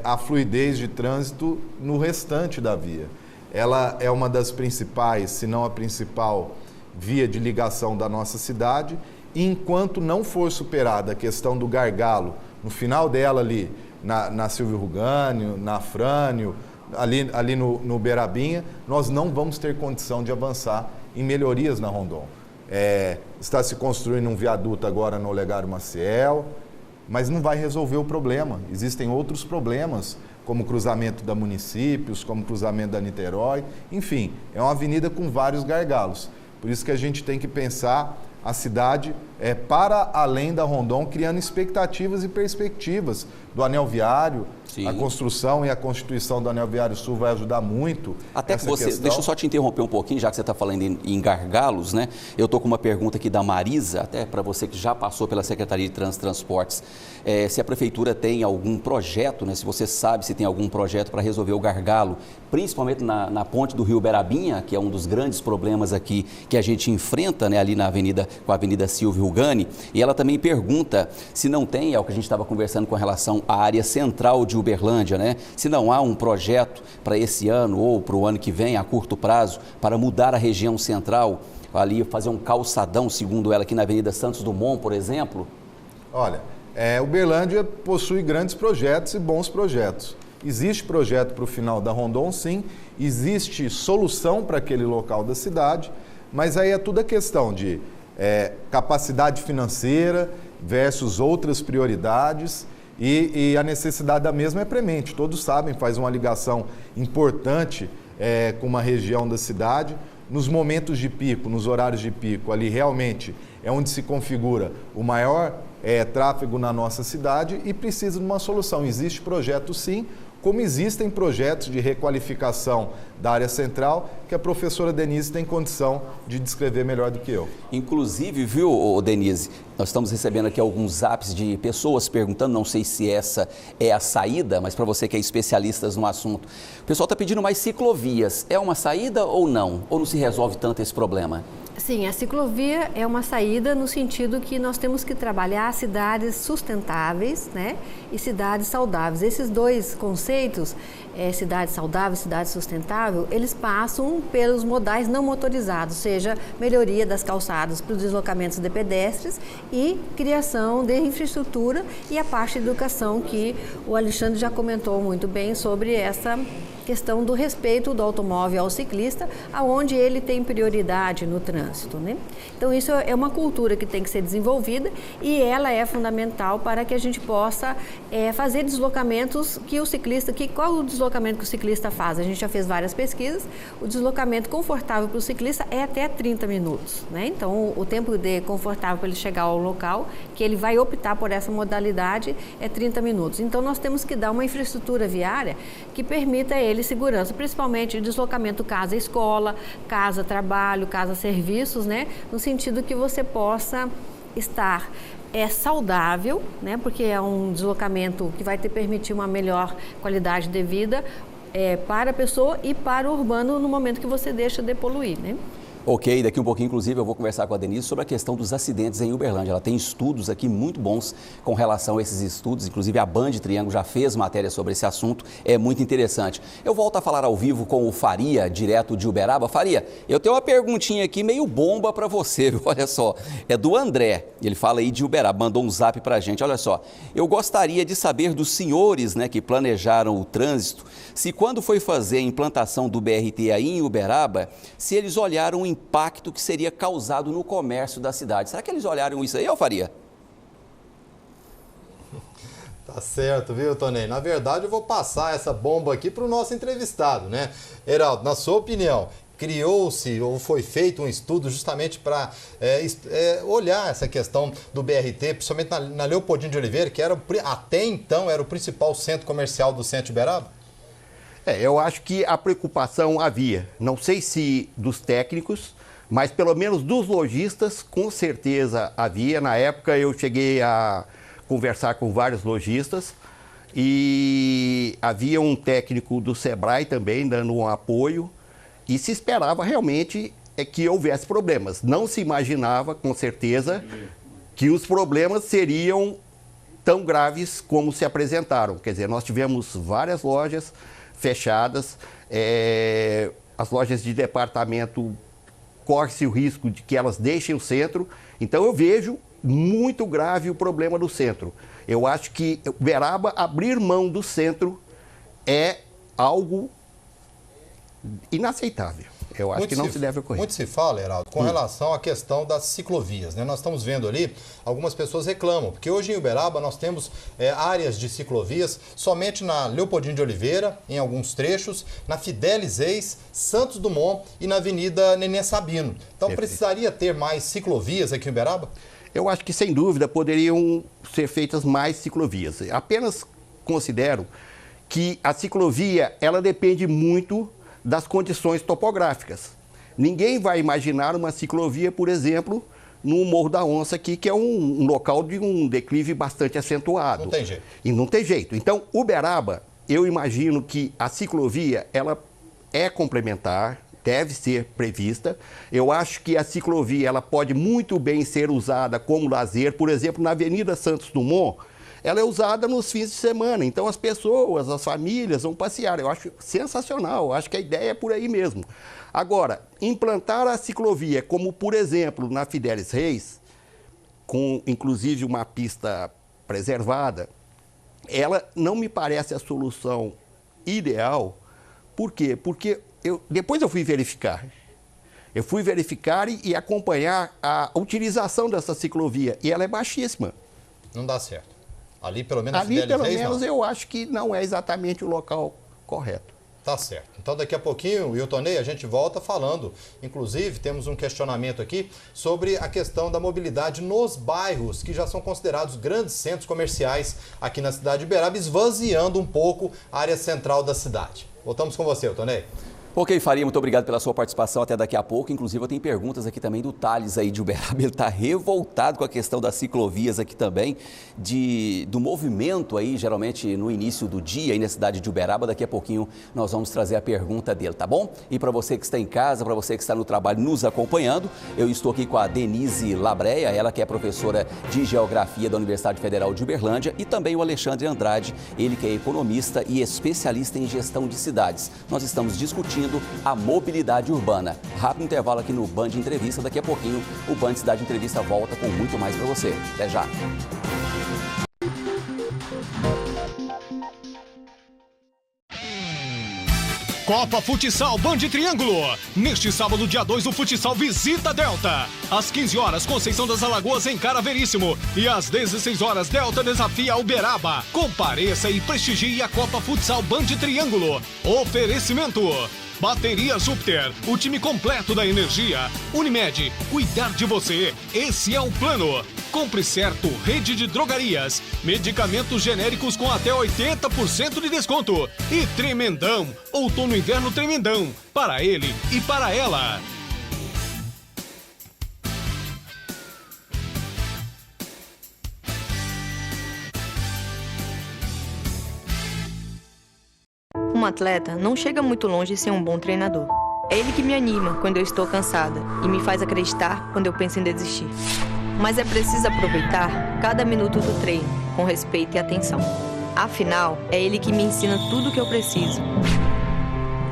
S4: a fluidez de trânsito no restante da via. Ela é uma das principais, se não a principal, via de ligação da nossa cidade. E enquanto não for superada a questão do gargalo, no final dela ali, na Silvio Rugânio, na Afrânio, ali no Berabinha, nós não vamos ter condição de avançar em melhorias na Rondon. Está se construindo um viaduto agora no Olegário Maciel, mas não vai resolver o problema. Existem outros problemas, como o cruzamento da Municípios, como o cruzamento da Niterói, enfim, é uma avenida com vários gargalos. Por isso que a gente tem que pensar a cidade para além da Rondon, criando expectativas e perspectivas do anel viário. Sim. A construção e a constituição do anel viário sul vai ajudar muito.
S3: Até que você, deixa eu só te interromper um pouquinho, já que você está falando em gargalos, né? Eu estou com uma pergunta aqui da Marisa, até para você que já passou pela Secretaria de Transportes, se a Prefeitura tem algum projeto, né? Se você sabe se tem algum projeto para resolver o gargalo, principalmente na ponte do Rio Berabinha, que é um dos grandes problemas aqui que a gente enfrenta, né? Ali na avenida, com a Avenida Silvio Rugani, e ela também pergunta se não tem, é o que a gente estava conversando com relação à área central de Uberlândia, né? Se não há um projeto para esse ano ou para o ano que vem, a curto prazo, para mudar a região central, ali fazer um calçadão, segundo ela, aqui na Avenida Santos Dumont, por exemplo?
S4: Olha, Uberlândia possui grandes projetos e bons projetos. Existe projeto para o final da Rondon, sim, existe solução para aquele local da cidade, mas aí é tudo a questão de capacidade financeira versus outras prioridades e a necessidade da mesma é premente. Todos sabem, faz uma ligação importante com uma região da cidade. Nos momentos de pico, nos horários de pico, ali realmente é onde se configura o maior tráfego na nossa cidade e precisa de uma solução. Existe projeto sim, como existem projetos de requalificação da área central, que a professora Denise tem condição de descrever melhor do que eu.
S3: Inclusive, viu, Denise, nós estamos recebendo aqui alguns zaps de pessoas perguntando, não sei se essa é a saída, mas para você que é especialista no assunto, o pessoal está pedindo mais ciclovias. É uma saída ou não? Ou não se resolve tanto esse problema?
S5: Sim, a ciclovia é uma saída no sentido que nós temos que trabalhar cidades sustentáveis, né, e cidades saudáveis. Esses dois conceitos, cidade saudável e cidade sustentável, eles passam pelos modais não motorizados, seja melhoria das calçadas para os deslocamentos de pedestres e criação de infraestrutura e a parte de educação que o Alexandre já comentou muito bem sobre essa questão do respeito do automóvel ao ciclista, aonde ele tem prioridade no trânsito, né? Então isso é uma cultura que tem que ser desenvolvida e ela é fundamental para que a gente possa fazer deslocamentos que o ciclista, qual o deslocamento que o ciclista faz? A gente já fez várias pesquisas, o deslocamento confortável para o ciclista é até 30 minutos, né? Então o tempo confortável para ele chegar ao local, que ele vai optar por essa modalidade, é 30 minutos. Então nós temos que dar uma infraestrutura viária que permita a ele segurança, principalmente deslocamento casa-escola, casa-trabalho, casa-serviços, né? No sentido que você possa estar saudável, né? Porque é um deslocamento que vai te permitir uma melhor qualidade de vida para a pessoa e para o urbano no momento que você deixa de poluir, né?
S3: Ok, daqui um pouquinho, inclusive, eu vou conversar com a Denise sobre a questão dos acidentes em Uberlândia. Ela tem estudos aqui muito bons com relação a esses estudos, inclusive a Band Triângulo já fez matéria sobre esse assunto, é muito interessante. Eu volto a falar ao vivo com o Faria, direto de Uberaba. Faria, eu tenho uma perguntinha aqui meio bomba para você, viu? Olha só, é do André, ele fala aí de Uberaba, mandou um zap para a gente. Olha só, eu gostaria de saber dos senhores, né, que planejaram o trânsito, se quando foi fazer a implantação do BRT aí em Uberaba, se eles olharam o impacto que seria causado no comércio da cidade. Será que eles olharam isso aí, Faria?
S15: Tá certo, viu, Tonei? Na verdade, eu vou passar essa bomba aqui para o nosso entrevistado, né? Heraldo, na sua opinião, criou-se ou foi feito um estudo justamente para olhar essa questão do BRT, principalmente na Leopoldino de Oliveira, que até então era o principal centro comercial do centro de Uberaba?
S16: Eu acho que a preocupação havia, não sei se dos técnicos, mas pelo menos dos lojistas, com certeza havia. Na época eu cheguei a conversar com vários lojistas e havia um técnico do Sebrae também dando um apoio e se esperava realmente que houvesse problemas. Não se imaginava, com certeza, que os problemas seriam tão graves como se apresentaram. Quer dizer, nós tivemos várias lojas fechadas, as lojas de departamento corre-se o risco de que elas deixem o centro, então eu vejo muito grave o problema do centro. Eu acho que Uberaba abrir mão do centro é algo inaceitável. Eu acho que não se deve ocorrer.
S15: Muito se fala, Heraldo, com relação à questão das ciclovias, né? Nós estamos vendo ali, algumas pessoas reclamam, porque hoje em Uberaba nós temos áreas de ciclovias somente na Leopoldino de Oliveira, em alguns trechos, na Fidelis Reis, Santos Dumont e na Avenida Nenê Sabino. Então precisaria ter mais ciclovias aqui em Uberaba?
S16: Eu acho que, sem dúvida, poderiam ser feitas mais ciclovias. Apenas considero que a ciclovia, ela depende muito das condições topográficas. Ninguém vai imaginar uma ciclovia, por exemplo, no Morro da Onça aqui, que é um local de um declive bastante acentuado.
S15: Não tem jeito.
S16: E não tem jeito. Então, Uberaba, eu imagino que a ciclovia, ela é complementar, deve ser prevista. Eu acho que a ciclovia, ela pode muito bem ser usada como lazer, por exemplo, na Avenida Santos Dumont, ela é usada nos fins de semana, então as pessoas, as famílias vão passear. Eu acho sensacional, eu acho que a ideia é por aí mesmo. Agora, implantar a ciclovia, como por exemplo na Fidelis Reis, com inclusive uma pista preservada, ela não me parece a solução ideal. Por quê? Porque depois eu fui verificar. Eu fui verificar e acompanhar a utilização dessa ciclovia, e ela é baixíssima.
S15: Não dá certo. Ali, pelo menos,
S16: eu acho que não é exatamente o local correto.
S15: Tá certo. Então daqui a pouquinho, Wiltonei, a gente volta falando. Inclusive, temos um questionamento aqui sobre a questão da mobilidade nos bairros, que já são considerados grandes centros comerciais aqui na cidade de Uberaba, esvaziando um pouco a área central da cidade. Voltamos com você, Wiltonei.
S3: Ok, Faria, muito obrigado pela sua participação, até daqui a pouco. Inclusive, eu tenho perguntas aqui também do Thales aí de Uberaba. Ele está revoltado com a questão das ciclovias aqui também, do movimento aí, geralmente no início do dia aí na cidade de Uberaba. Daqui a pouquinho nós vamos trazer a pergunta dele, tá bom? E para você que está em casa, para você que está no trabalho nos acompanhando, eu estou aqui com a Denise Labreia, ela que é professora de Geografia da Universidade Federal de Uberlândia, e também o Alexandre Andrade, ele que é economista e especialista em gestão de cidades. Nós estamos discutindo a mobilidade urbana. Rápido intervalo aqui no Band Entrevista. Daqui a pouquinho o Band Cidade Entrevista volta com muito mais para você. Até já!
S17: Copa Futsal Band Triângulo. Neste sábado, dia 2, o futsal visita Delta. Às 15 horas, Conceição das Alagoas encara Veríssimo. E às 16 horas, Delta desafia Uberaba. Compareça e prestigie a Copa Futsal Band Triângulo. Oferecimento: Bateria Júpiter, o time completo da energia. Unimed, cuidar de você, esse é o plano. Compre Certo, rede de drogarias. Medicamentos genéricos com até 80% de desconto. E Tremendão, outono e inverno Tremendão, para ele e para ela.
S18: Um atleta não chega muito longe sem um bom treinador. É ele que me anima quando eu estou cansada e me faz acreditar quando eu penso em desistir. Mas é preciso aproveitar cada minuto do treino, com respeito e atenção. Afinal, é ele que me ensina tudo o que eu preciso.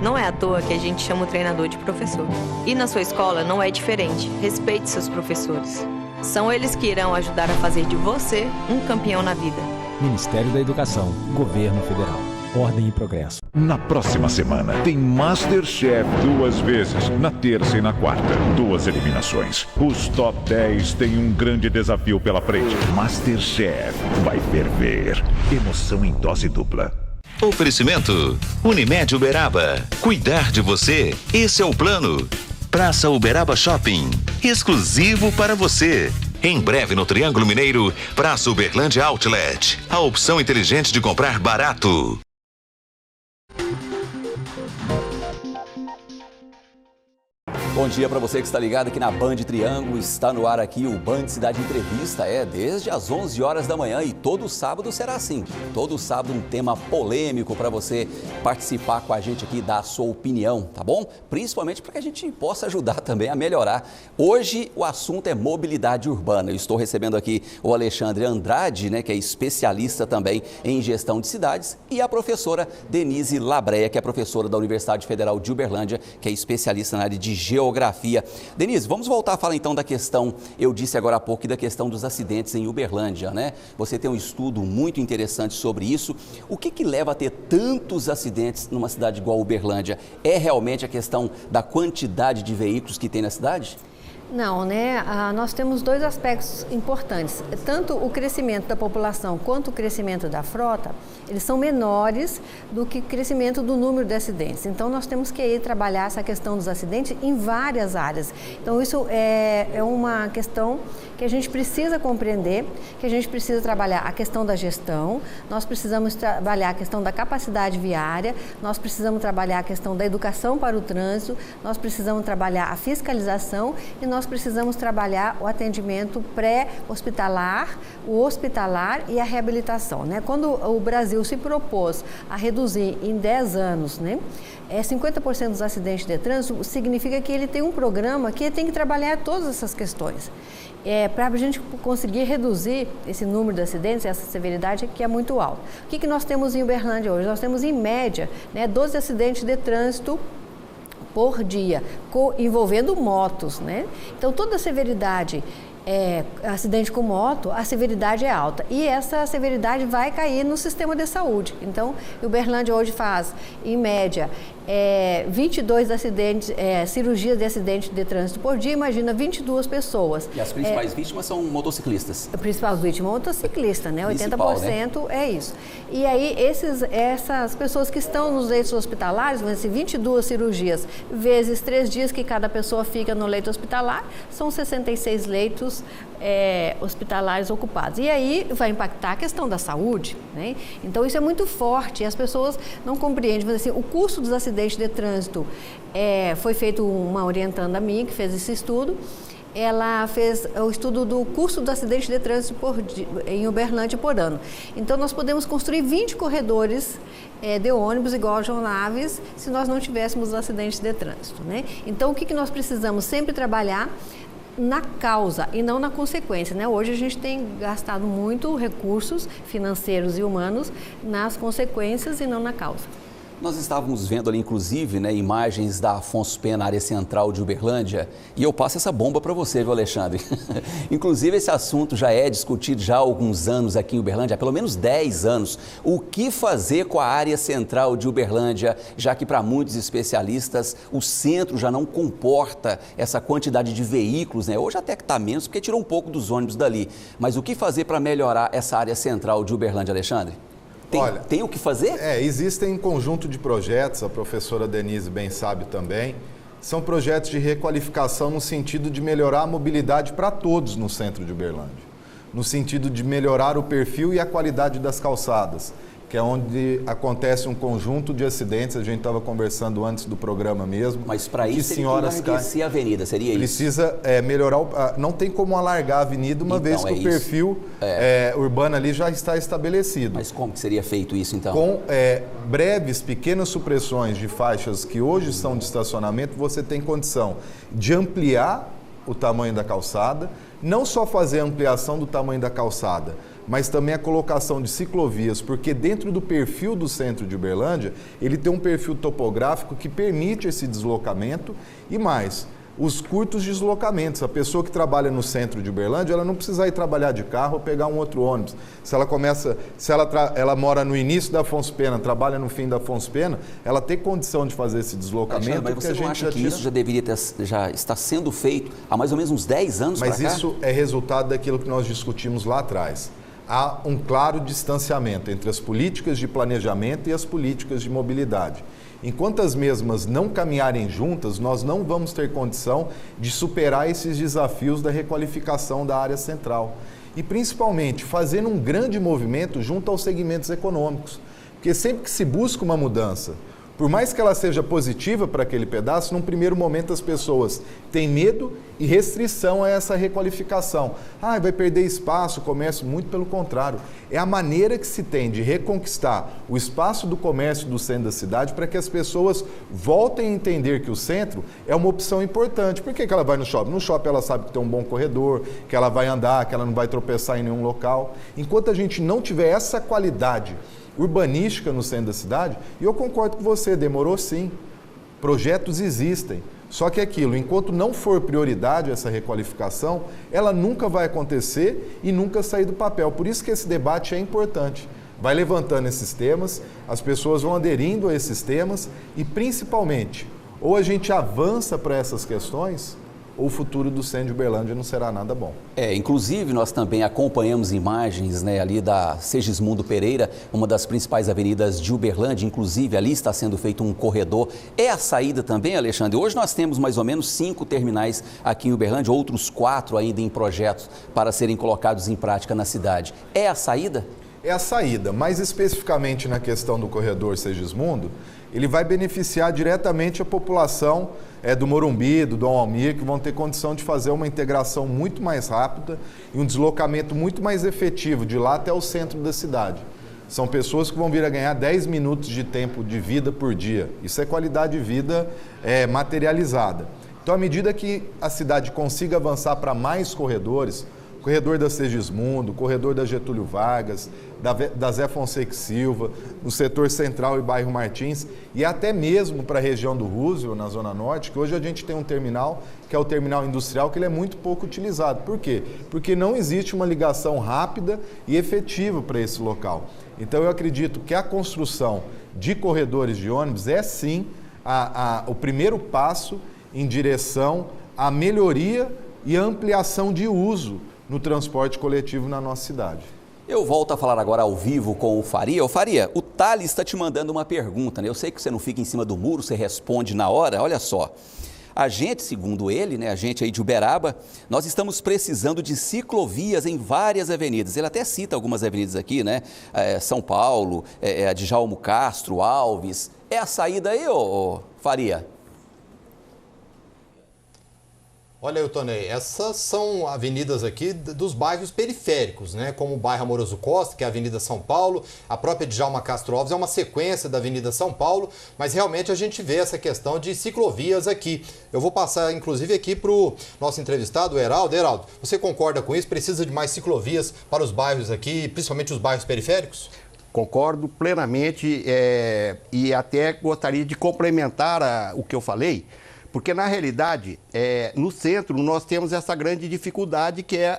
S18: Não é à toa que a gente chama o treinador de professor. E na sua escola não é diferente. Respeite seus professores. São eles que irão ajudar a fazer de você um campeão na vida.
S19: Ministério da Educação, Governo Federal. Ordem e progresso.
S20: Na próxima semana tem Masterchef 2 vezes, na terça e na quarta. 2 eliminações. Os top 10 têm um grande desafio pela frente. Masterchef vai ferver. Emoção em dose dupla.
S21: Oferecimento: Unimed Uberaba. Cuidar de você, esse é o plano. Praça Uberaba Shopping, exclusivo para você. Em breve no Triângulo Mineiro, Praça Uberlândia Outlet. A opção inteligente de comprar barato.
S3: Bom dia para você que está ligado aqui na Band Triângulo. Está no ar aqui o Band Cidade Entrevista, desde as 11 horas da manhã, e todo sábado será assim. Todo sábado um tema polêmico para você participar com a gente aqui, dar a sua opinião, tá bom? Principalmente para que a gente possa ajudar também a melhorar. Hoje o assunto é mobilidade urbana. Eu estou recebendo aqui o Alexandre Andrade, que é especialista também em gestão de cidades, e a professora Denise Labreia, que é professora da Universidade Federal de Uberlândia, que é especialista na área de geografia. Denise, vamos voltar a falar então da questão, eu disse agora há pouco, da questão dos acidentes em Uberlândia, Você tem um estudo muito interessante sobre isso. O que leva a ter tantos acidentes numa cidade igual a Uberlândia? É realmente a questão da quantidade de veículos que tem na cidade?
S5: Não, nós temos 2 aspectos importantes. Tanto o crescimento da população quanto o crescimento da frota, eles são menores do que o crescimento do número de acidentes. Então, nós temos que trabalhar essa questão dos acidentes em várias áreas. Então, isso é uma questão que a gente precisa compreender, que a gente precisa trabalhar a questão da gestão, nós precisamos trabalhar a questão da capacidade viária, nós precisamos trabalhar a questão da educação para o trânsito, nós precisamos trabalhar a fiscalização e nós precisamos trabalhar o atendimento pré-hospitalar, o hospitalar e a reabilitação. Quando o Brasil se propôs a reduzir em 10 anos, 50% dos acidentes de trânsito, significa que ele tem um programa que tem que trabalhar todas essas questões. Para a gente conseguir reduzir esse número de acidentes, essa severidade que é muito alta. O que nós temos em Uberlândia hoje? Nós temos, em média, 12 acidentes de trânsito por dia, envolvendo motos, Então, toda a severidade acidente com moto, a severidade é alta. E essa severidade vai cair no sistema de saúde. Então, Uberlândia hoje faz, em média, 22 cirurgias de acidente de trânsito por dia, imagina 22 pessoas.
S3: E as principais vítimas são motociclistas?
S5: A principal vítima é motociclista, né? 80%, né? É isso. E aí, essas pessoas que estão nos leitos hospitalares, vão ser 22 cirurgias, vezes 3 dias que cada pessoa fica no leito hospitalar, são 66 leitos hospitalares ocupados. E aí vai impactar a questão da saúde, né? Então isso é muito forte e as pessoas não compreendem. Mas, assim, o custo dos acidentes de trânsito, foi feito uma orientanda minha que fez esse estudo. Ela fez o estudo do custo do acidente de trânsito em Uberlândia por ano. Então nós podemos construir 20 corredores de ônibus igual a João Naves se nós não tivéssemos acidentes de trânsito, né? Então o que nós precisamos? Sempre trabalhar na causa e não na consequência, né? Hoje a gente tem gastado muito recursos financeiros e humanos nas consequências e não na causa.
S3: Nós estávamos vendo ali, inclusive, né, imagens da Afonso Pena, área central de Uberlândia, e eu passo essa bomba para você, viu, Alexandre? Inclusive, esse assunto já é discutido já há alguns anos aqui em Uberlândia, há pelo menos 10 anos. O que fazer com a área central de Uberlândia, já que para muitos especialistas o centro já não comporta essa quantidade de veículos, né? Hoje até que está menos, porque tirou um pouco dos ônibus dali. Mas o que fazer para melhorar essa área central de Uberlândia, Alexandre? Tem o que fazer?
S4: Existem um conjunto de projetos, a professora Denise bem sabe também, são projetos de requalificação no sentido de melhorar a mobilidade para todos no centro de Uberlândia, no sentido de melhorar o perfil e a qualidade das calçadas, que é onde acontece um conjunto de acidentes, a gente estava conversando antes do programa mesmo.
S3: Mas para isso tem que enlarguecer a avenida, seria isso?
S4: Precisa melhorar, não tem como alargar a avenida uma vez que o perfil urbano ali já está estabelecido.
S3: Mas como que seria feito isso então?
S4: Com breves, pequenas supressões de faixas que hoje são de estacionamento, você tem condição de ampliar o tamanho da calçada, não só fazer a ampliação do tamanho da calçada, mas também a colocação de ciclovias, porque dentro do perfil do centro de Uberlândia, ele tem um perfil topográfico que permite esse deslocamento e mais, os curtos deslocamentos. A pessoa que trabalha no centro de Uberlândia, ela não precisa ir trabalhar de carro ou pegar um outro ônibus. Se ela mora no início da Afonso Pena, trabalha no fim da Afonso Pena, ela tem condição de fazer esse deslocamento.
S3: Mas você não acha que isso já deveria já está sendo feito há mais ou menos uns 10 anos para cá?
S4: Mas isso é resultado daquilo que nós discutimos lá atrás. Há um claro distanciamento entre as políticas de planejamento e as políticas de mobilidade. Enquanto as mesmas não caminharem juntas, nós não vamos ter condição de superar esses desafios da requalificação da área central. E, principalmente, fazendo um grande movimento junto aos segmentos econômicos. Porque sempre que se busca uma mudança, por mais que ela seja positiva para aquele pedaço, num primeiro momento as pessoas têm medo e restrição a essa requalificação. Vai perder espaço, comércio, muito pelo contrário. É a maneira que se tem de reconquistar o espaço do comércio do centro da cidade para que as pessoas voltem a entender que o centro é uma opção importante. Por que ela vai no shopping? No shopping ela sabe que tem um bom corredor, que ela vai andar, que ela não vai tropeçar em nenhum local. Enquanto a gente não tiver essa qualidade urbanística no centro da cidade, e eu concordo com você, demorou sim, projetos existem, só que aquilo, enquanto não for prioridade essa requalificação, ela nunca vai acontecer e nunca sair do papel, por isso que esse debate é importante, vai levantando esses temas, as pessoas vão aderindo a esses temas e principalmente, ou a gente avança para essas questões, ou o futuro do centro de Uberlândia não será nada bom.
S3: Inclusive nós também acompanhamos imagens, né, ali da Segismundo Pereira, uma das principais avenidas de Uberlândia, inclusive ali está sendo feito um corredor. É a saída também, Alexandre? Hoje nós temos mais ou menos 5 terminais aqui em Uberlândia, outros 4 ainda em projetos para serem colocados em prática na cidade. É a saída?
S4: É a saída, mais especificamente na questão do corredor Segismundo, ele vai beneficiar diretamente a população do Morumbi, do Dom Almir, que vão ter condição de fazer uma integração muito mais rápida e um deslocamento muito mais efetivo de lá até o centro da cidade. São pessoas que vão vir a ganhar 10 minutos de tempo de vida por dia. Isso é qualidade de vida materializada. Então, à medida que a cidade consiga avançar para mais corredores, corredor da Segismundo, corredor da Getúlio Vargas, da Zé Fonseca Silva, no setor central e bairro Martins, e até mesmo para a região do Roosevelt, na Zona Norte, que hoje a gente tem um terminal, que é o terminal industrial, que ele é muito pouco utilizado. Por quê? Porque não existe uma ligação rápida e efetiva para esse local. Então eu acredito que a construção de corredores de ônibus é sim o primeiro passo em direção à melhoria e ampliação de uso no transporte coletivo na nossa cidade.
S3: Eu volto a falar agora ao vivo com o Faria. Ô Faria, o Thales está te mandando uma pergunta, né? Eu sei que você não fica em cima do muro, você responde na hora. Olha só, a gente, segundo ele, né, a gente aí de Uberaba, nós estamos precisando de ciclovias em várias avenidas. Ele até cita algumas avenidas aqui, né? São Paulo, a Djalmo Castro, Alves. É a saída aí, ô Faria?
S15: Olha, Eutonei, essas são avenidas aqui dos bairros periféricos, né? Como o bairro Amoroso Costa, que é a Avenida São Paulo, a própria Djalma Castro Alves é uma sequência da Avenida São Paulo, mas realmente a gente vê essa questão de ciclovias aqui. Eu vou passar, inclusive, aqui para o nosso entrevistado, o Heraldo. Heraldo, você concorda com isso? Precisa de mais ciclovias para os bairros aqui, principalmente os bairros periféricos?
S16: Concordo plenamente e até gostaria de complementar o que eu falei, porque, na realidade, no centro, nós temos essa grande dificuldade que é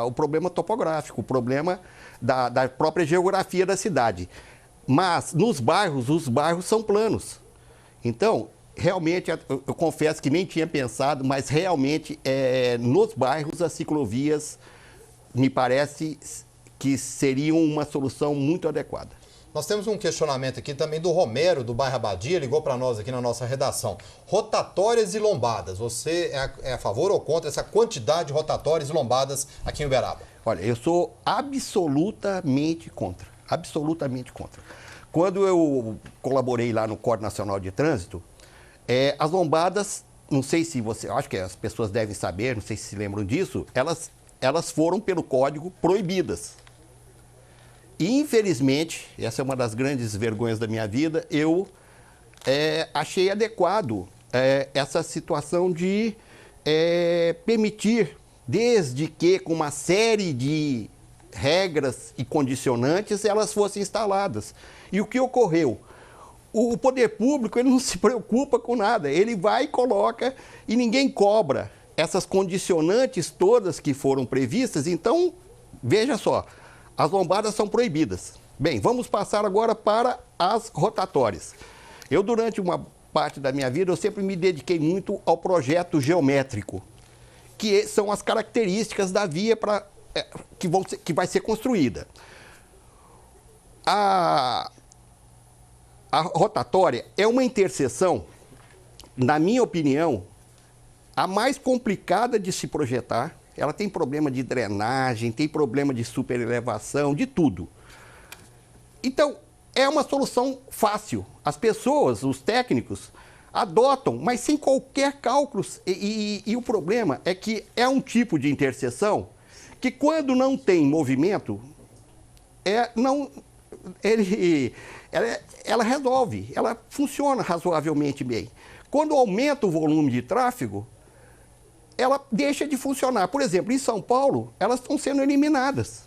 S16: o problema topográfico, o problema da própria geografia da cidade. Mas, nos bairros, os bairros são planos. Então, realmente, eu confesso que nem tinha pensado, mas realmente, nos bairros, as ciclovias, me parece que seriam uma solução muito adequada.
S15: Nós temos um questionamento aqui também do Romero, do bairro Abadia, ligou para nós aqui na nossa redação. Rotatórias e lombadas, você é a favor ou contra essa quantidade de rotatórias e lombadas aqui em Uberaba?
S16: Olha, eu sou absolutamente contra, absolutamente contra. Quando eu colaborei lá no Código Nacional de Trânsito, as lombadas, não sei se você, acho que as pessoas devem saber, não sei se lembram disso, elas foram pelo Código proibidas. E, infelizmente, essa é uma das grandes vergonhas da minha vida, eu achei adequado essa situação de permitir, desde que com uma série de regras e condicionantes, elas fossem instaladas. E o que ocorreu? O poder público ele não se preocupa com nada, ele vai e coloca e ninguém cobra essas condicionantes todas que foram previstas. Então, veja só, as lombadas são proibidas. Bem, vamos passar agora para as rotatórias. Eu, durante uma parte da minha vida, eu sempre me dediquei muito ao projeto geométrico, que são as características da via que vai ser construída. A rotatória é uma interseção, na minha opinião, a mais complicada de se projetar. Ela tem problema de drenagem, tem problema de superelevação, de tudo. Então, é uma solução fácil. As pessoas, os técnicos, adotam, mas sem qualquer cálculo. E o problema é que é um tipo de interseção que, quando não tem movimento, ela resolve, ela funciona razoavelmente bem. Quando aumenta o volume de tráfego, ela deixa de funcionar. Por exemplo, em São Paulo, elas estão sendo eliminadas.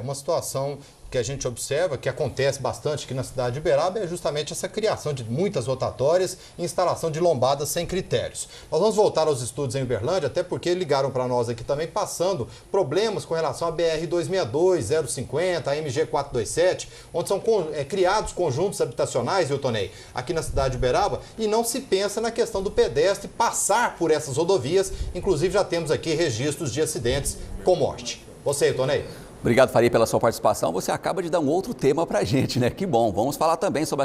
S15: Uma situação que a gente observa, que acontece bastante aqui na cidade de Uberaba, é justamente essa criação de muitas rotatórias e instalação de lombadas sem critérios. Nós vamos voltar aos estudos em Uberlândia, até porque ligaram para nós aqui também, passando problemas com relação à BR-262, 050, a MG-427, onde são criados conjuntos habitacionais, Eutonei, aqui na cidade de Uberaba, e não se pensa na questão do pedestre passar por essas rodovias. Inclusive, já temos aqui registros de acidentes com morte. Você, Eutonei?
S3: Obrigado, Faria, pela sua participação. Você acaba de dar um outro tema para a gente, né? Que bom. Vamos falar também sobre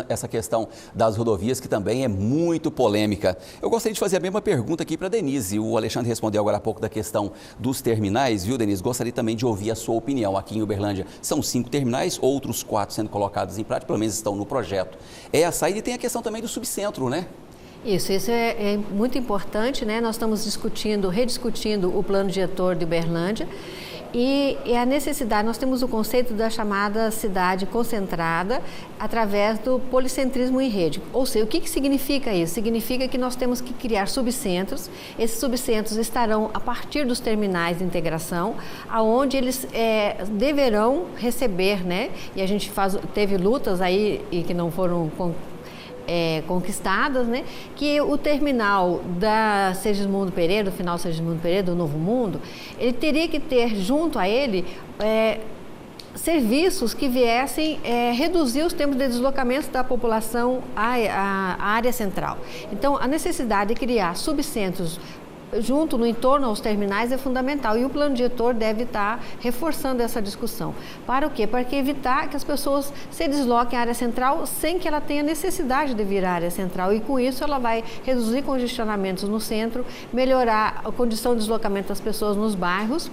S3: essa questão das rodovias, que também é muito polêmica. Eu gostaria de fazer a mesma pergunta aqui para a Denise. O Alexandre respondeu agora há pouco da questão dos terminais, viu, Denise? Gostaria também de ouvir a sua opinião. Aqui em Uberlândia são 5 terminais, outros 4 sendo colocados em prática, pelo menos estão no projeto. É a saída, e tem a questão também do subcentro, né?
S5: Isso é muito importante, né? Nós estamos rediscutindo o plano diretor de Uberlândia. E a necessidade, nós temos o conceito da chamada cidade concentrada através do policentrismo em rede. Ou seja, o que significa isso? Significa que nós temos que criar subcentros. Esses subcentros estarão a partir dos terminais de integração, aonde eles deverão receber, né? E a gente teve lutas aí e que não foram conquistadas, né? Que o terminal da Segismundo Pereira, do final Segismundo Pereira, do Novo Mundo, ele teria que ter junto a ele serviços que viessem reduzir os tempos de deslocamento da população à área central. Então, a necessidade de criar subcentros junto, no entorno aos terminais é fundamental, e o plano diretor deve estar reforçando essa discussão. Para o quê? Para evitar que as pessoas se desloquem à área central sem que ela tenha necessidade de vir à área central, e com isso ela vai reduzir congestionamentos no centro, melhorar a condição de deslocamento das pessoas nos bairros,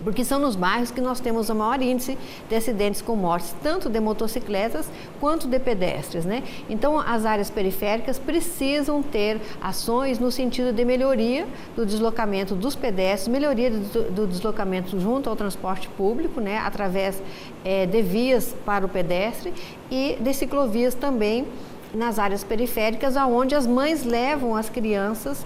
S5: porque são nos bairros que nós temos o maior índice de acidentes com mortes, tanto de motocicletas quanto de pedestres, né? Então, as áreas periféricas precisam ter ações no sentido de melhoria do deslocamento dos pedestres, melhoria do deslocamento junto ao transporte público, né? Através de vias para o pedestre e de ciclovias também nas áreas periféricas, onde as mães levam as crianças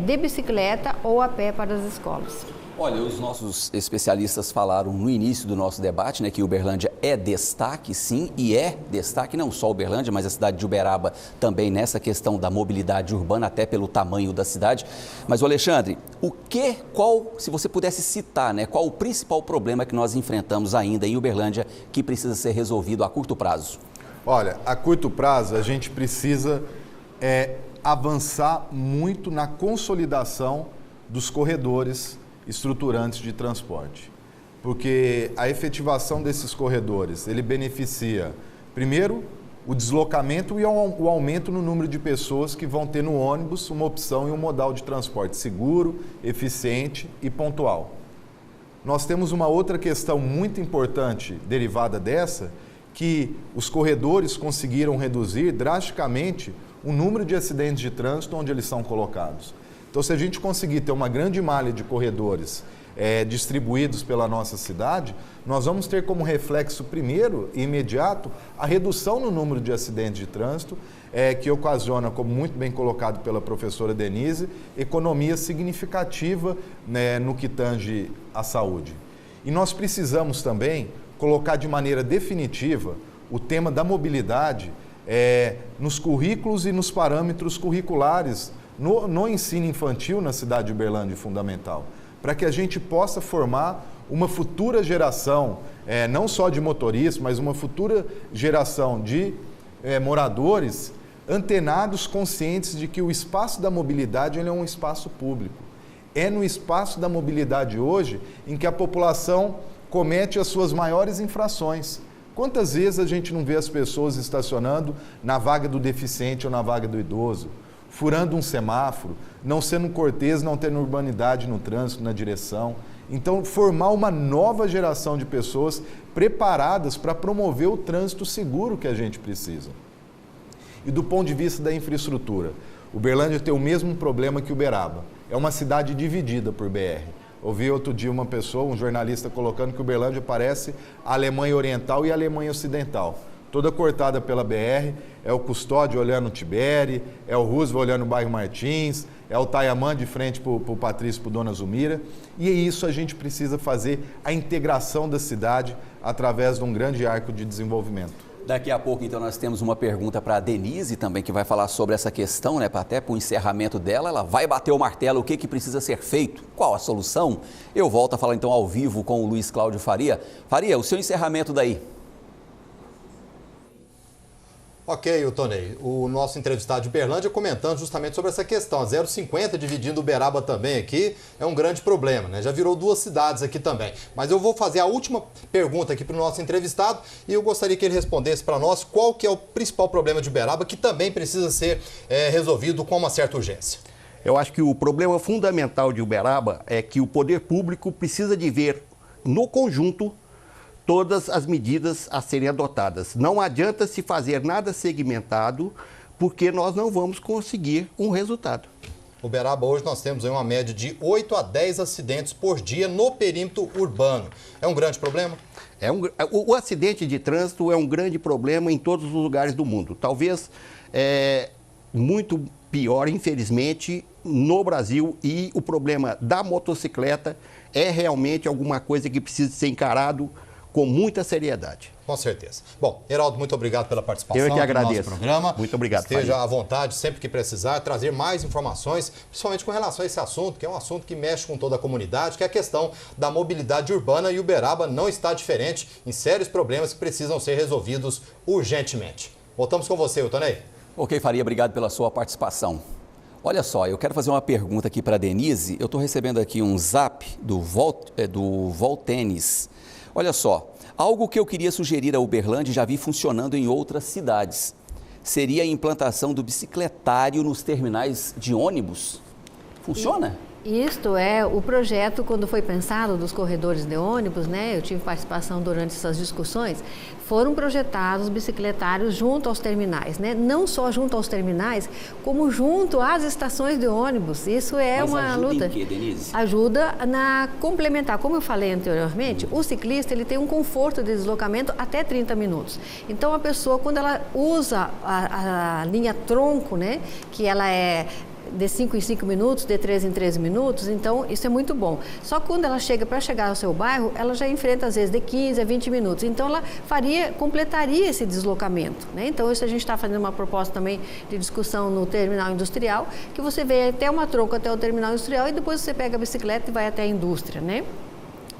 S5: de bicicleta ou a pé para as escolas.
S3: Olha, os nossos especialistas falaram no início do nosso debate, né, que Uberlândia é destaque, sim, e é destaque não só Uberlândia, mas a cidade de Uberaba também nessa questão da mobilidade urbana, até pelo tamanho da cidade. Mas, Alexandre, se você pudesse citar, né, qual o principal problema que nós enfrentamos ainda em Uberlândia que precisa ser resolvido a curto prazo?
S4: Olha, a curto prazo a gente precisa avançar muito na consolidação dos corredores estruturantes de transporte, porque a efetivação desses corredores, ele beneficia, primeiro, o deslocamento e o aumento no número de pessoas que vão ter no ônibus uma opção e um modal de transporte seguro, eficiente e pontual. Nós temos uma outra questão muito importante derivada dessa, que os corredores conseguiram reduzir drasticamente o número de acidentes de trânsito onde eles são colocados. Então, se a gente conseguir ter uma grande malha de corredores distribuídos pela nossa cidade, nós vamos ter como reflexo primeiro e imediato a redução no número de acidentes de trânsito, que ocasiona, como muito bem colocado pela professora Denise, economia significativa, né, no que tange à saúde. E nós precisamos também colocar de maneira definitiva o tema da mobilidade nos currículos e nos parâmetros curriculares no ensino infantil na cidade de Uberlândia fundamental, para que a gente possa formar uma futura geração, não só de motoristas, mas uma futura geração de moradores antenados, conscientes de que o espaço da mobilidade ele é um espaço público. É no espaço da mobilidade hoje em que a população comete as suas maiores infrações. Quantas vezes a gente não vê as pessoas estacionando na vaga do deficiente ou na vaga do idoso, furando um semáforo, não sendo cortês, não tendo urbanidade no trânsito, na direção. Então, formar uma nova geração de pessoas preparadas para promover o trânsito seguro que a gente precisa. E do ponto de vista da infraestrutura, Uberlândia tem o mesmo problema que Uberaba. É uma cidade dividida por BR. Ouvi outro dia uma pessoa, um jornalista, colocando que Uberlândia parece a Alemanha Oriental e a Alemanha Ocidental. Toda cortada pela BR, é o Custódio olhando o Tibere, é o Roosevelt olhando o bairro Martins, é o Tayamã de frente para o Patrício, para Dona Zulmira. E é isso, a gente precisa fazer a integração da cidade através de um grande arco de desenvolvimento.
S3: Daqui a pouco, então, nós temos uma pergunta para a Denise também, que vai falar sobre essa questão, né? Até para o encerramento dela, ela vai bater o martelo, o que precisa ser feito, qual a solução. Eu volto a falar, então, ao vivo com o Luiz Cláudio Faria. Faria, o seu encerramento daí.
S15: Ok, o Tonei, o nosso entrevistado de Uberlândia comentando justamente sobre essa questão. A 0,50 dividindo Uberaba também aqui é um grande problema, né? Já virou duas cidades aqui também. Mas eu vou fazer a última pergunta aqui para o nosso entrevistado e eu gostaria que ele respondesse para nós qual que é o principal problema de Uberaba que também precisa ser resolvido com uma certa urgência.
S16: Eu acho que o problema fundamental de Uberaba é que o poder público precisa de ver no conjunto todas as medidas a serem adotadas. Não adianta se fazer nada segmentado, porque nós não vamos conseguir um resultado.
S15: Uberaba, hoje nós temos aí uma média de 8 a 10 acidentes por dia no perímetro urbano. É um grande problema?
S16: O acidente de trânsito é um grande problema em todos os lugares do mundo. Talvez muito pior, infelizmente, no Brasil. E o problema da motocicleta é realmente alguma coisa que precisa ser encarado com muita seriedade.
S15: Com certeza. Bom, Heraldo, muito obrigado pela participação
S16: Eu que agradeço.
S15: no nosso programa.
S16: Muito obrigado.
S15: Esteja à vontade, sempre que precisar, trazer mais informações, principalmente com relação a esse assunto, que é um assunto que mexe com toda a comunidade, que é a questão da mobilidade urbana, e Uberaba não está diferente em sérios problemas que precisam ser resolvidos urgentemente. Voltamos com você, Tonei.
S3: Ok, Faria, obrigado pela sua participação. Olha só, eu quero fazer uma pergunta aqui para a Denise. Eu estou recebendo aqui um zap do Voltênis. Olha só, algo que eu queria sugerir a Uberlândia e já vi funcionando em outras cidades. Seria a implantação do bicicletário nos terminais de ônibus. Funciona?
S5: Isto é o projeto, quando foi pensado dos corredores de ônibus, né? Eu tive participação durante essas discussões. Foram projetados bicicletários junto aos terminais, né? Não só junto aos terminais, como junto às estações de ônibus. Isso é uma luta.
S3: Em quê, Denise?
S5: Ajuda na complementar. Como eu falei anteriormente, o ciclista ele tem um conforto de deslocamento até 30 minutos. Então a pessoa, quando ela usa a linha tronco, né? Que ela é de 5 em 5 minutos, de 3 em 3 minutos, então isso é muito bom. Só que quando ela chega para chegar ao seu bairro, ela já enfrenta às vezes de 15 a 20 minutos, então ela completaria esse deslocamento, né? Então isso a gente está fazendo uma proposta também de discussão no terminal industrial, que você vem até uma tronco até o terminal industrial e depois você pega a bicicleta e vai até a indústria, né?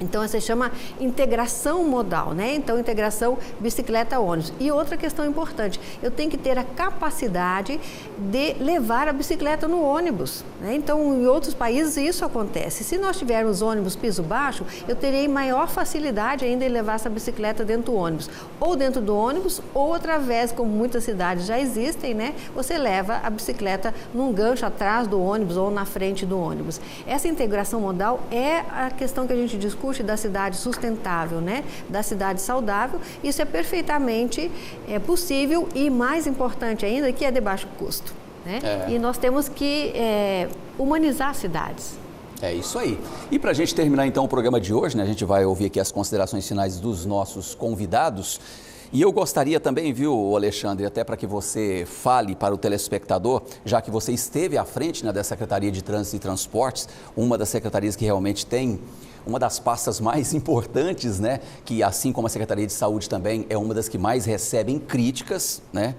S5: Então, essa se chama integração modal, né? Então, integração bicicleta-ônibus. E outra questão importante, eu tenho que ter a capacidade de levar a bicicleta no ônibus, né? Então, em outros países isso acontece. Se nós tivermos ônibus piso baixo, eu terei maior facilidade ainda em levar essa bicicleta dentro do ônibus. Ou dentro do ônibus, ou através, como muitas cidades já existem, né? Você leva a bicicleta num gancho atrás do ônibus ou na frente do ônibus. Essa integração modal é a questão que a gente discute da cidade sustentável, né? Da cidade saudável. Isso é perfeitamente possível e, mais importante ainda, que é de baixo custo, né? E nós temos que humanizar as cidades.
S3: É isso aí. E para a gente terminar então o programa de hoje, né? A gente vai ouvir aqui as considerações finais dos nossos convidados. E eu gostaria também, viu, Alexandre, até para que você fale para o telespectador, já que você esteve à frente, né, da Secretaria de Trânsito e Transportes, uma das secretarias que realmente tem uma das pastas mais importantes, né, que assim como a Secretaria de Saúde também é uma das que mais recebem críticas, né,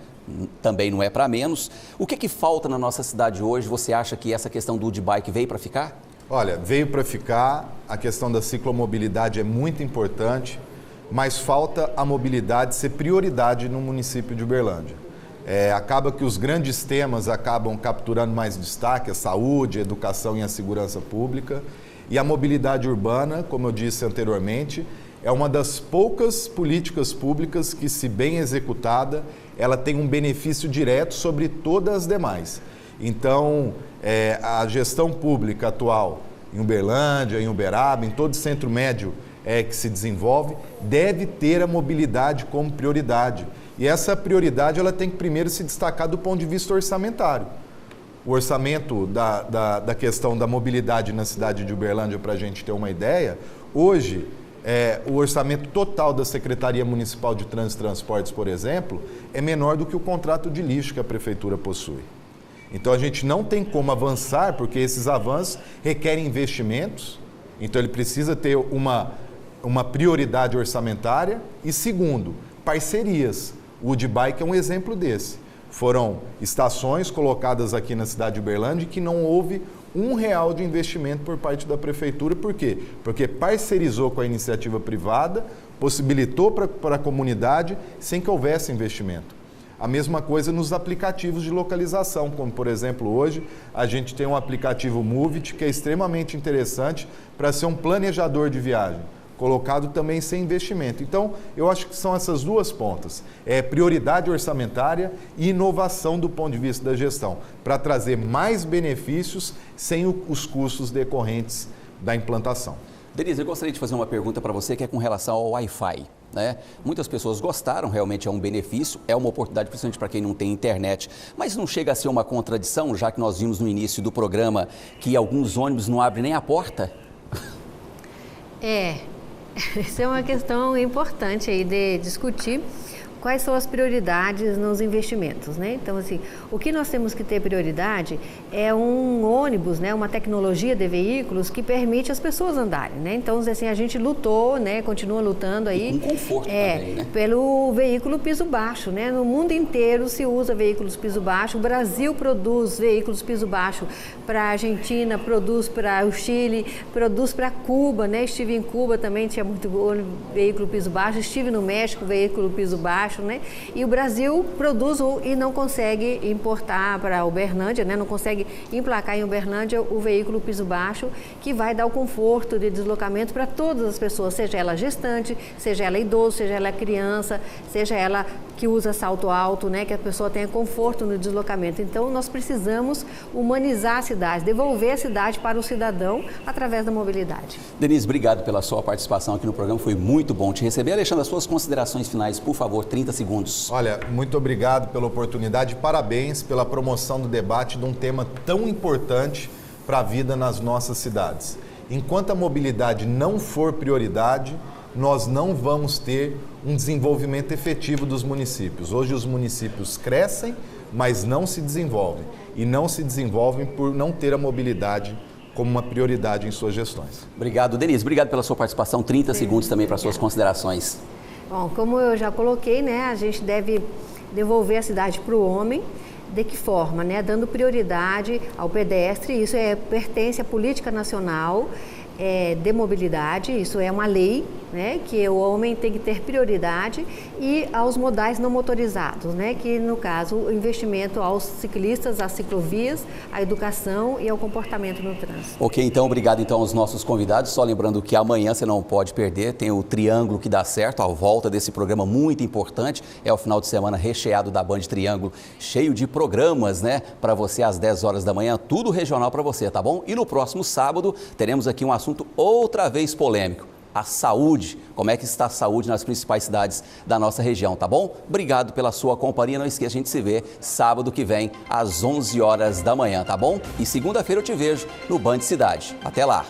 S3: também não é para menos. O que falta na nossa cidade hoje? Você acha que essa questão do e-bike veio para ficar?
S4: Olha, veio para ficar, a questão da ciclomobilidade é muito importante, mas falta a mobilidade ser prioridade no município de Uberlândia. Acaba que os grandes temas acabam capturando mais destaque, a saúde, a educação e a segurança pública. E a mobilidade urbana, como eu disse anteriormente, é uma das poucas políticas públicas que, se bem executada, ela tem um benefício direto sobre todas as demais. Então, a gestão pública atual em Uberlândia, em Uberaba, em todo o centro médio que se desenvolve, deve ter a mobilidade como prioridade. E essa prioridade ela tem que primeiro se destacar do ponto de vista orçamentário. O orçamento da questão da mobilidade na cidade de Uberlândia, para a gente ter uma ideia, hoje o orçamento total da Secretaria Municipal de Trânsito e Transportes, por exemplo, é menor do que o contrato de lixo que a Prefeitura possui. Então a gente não tem como avançar, porque esses avanços requerem investimentos, então ele precisa ter uma prioridade orçamentária e, segundo, parcerias. O Udbike é um exemplo desse. Foram estações colocadas aqui na cidade de Uberlândia que não houve R$1 de investimento por parte da Prefeitura. Por quê? Porque parcerizou com a iniciativa privada, possibilitou para a comunidade sem que houvesse investimento. A mesma coisa nos aplicativos de localização, como, por exemplo, hoje a gente tem um aplicativo Movit que é extremamente interessante para ser um planejador de viagem, colocado também sem investimento. Então, eu acho que são essas duas pontas, prioridade orçamentária e inovação do ponto de vista da gestão, para trazer mais benefícios sem os custos decorrentes da implantação.
S3: Denise, eu gostaria de fazer uma pergunta para você que é com relação ao Wi-Fi. né? Muitas pessoas gostaram, realmente é um benefício, é uma oportunidade, principalmente para quem não tem internet. Mas não chega a ser uma contradição, já que nós vimos no início do programa que alguns ônibus não abrem nem a porta?
S5: Isso é uma questão importante aí de discutir. Quais são as prioridades nos investimentos, né? Então, assim, o que nós temos que ter prioridade é um ônibus, né? Uma tecnologia de veículos que permite as pessoas andarem, né? Então, assim, a gente lutou, né? Continua lutando aí.
S3: E com conforto também, né?
S5: Pelo veículo piso baixo, né? No mundo inteiro se usa veículos piso baixo. O Brasil produz veículos piso baixo para a Argentina, produz para o Chile, produz para Cuba, né? Estive em Cuba também, tinha muito veículo piso baixo. Estive no México, veículo piso baixo. Né? E o Brasil produz e não consegue importar para Uberlândia, né? Não consegue emplacar em Uberlândia o veículo piso baixo que vai dar o conforto de deslocamento para todas as pessoas, seja ela gestante, seja ela idoso, seja ela criança, seja ela que usa salto alto, né? Que a pessoa tenha conforto no deslocamento. Então, nós precisamos humanizar a cidade, devolver a cidade para o cidadão através da mobilidade.
S3: Denise, obrigado pela sua participação aqui no programa, foi muito bom te receber. Alexandre, as suas considerações finais, por favor, 30 segundos.
S4: Olha, muito obrigado pela oportunidade, parabéns pela promoção do debate de um tema tão importante para a vida nas nossas cidades. Enquanto a mobilidade não for prioridade, nós não vamos ter um desenvolvimento efetivo dos municípios. Hoje os municípios crescem, mas não se desenvolvem. E não se desenvolvem por não ter a mobilidade como uma prioridade em suas gestões.
S3: Obrigado, Denise. Obrigado pela sua participação. 30 segundos também para suas considerações.
S5: Bom, como eu já coloquei, né, a gente deve devolver a cidade para o homem. De que forma? Né? Dando prioridade ao pedestre, isso pertence à política nacional de mobilidade, isso é uma lei, né, que o homem tem que ter prioridade, e aos modais não motorizados, né, que no caso o investimento aos ciclistas, às ciclovias, à educação e ao comportamento no trânsito.
S3: Ok, então obrigado então aos nossos convidados, só lembrando que amanhã você não pode perder, tem o Triângulo que dá certo, a volta desse programa muito importante, é o final de semana recheado da Band Triângulo, cheio de programas, né, para você às 10 horas da manhã, tudo regional para você, tá bom? E no próximo sábado teremos aqui um assunto outra vez polêmico, a saúde, como é que está a saúde nas principais cidades da nossa região, tá bom? Obrigado pela sua companhia, não esqueça, a gente se vê sábado que vem às 11 horas da manhã, tá bom? E segunda-feira eu te vejo no Band Cidade. Até lá!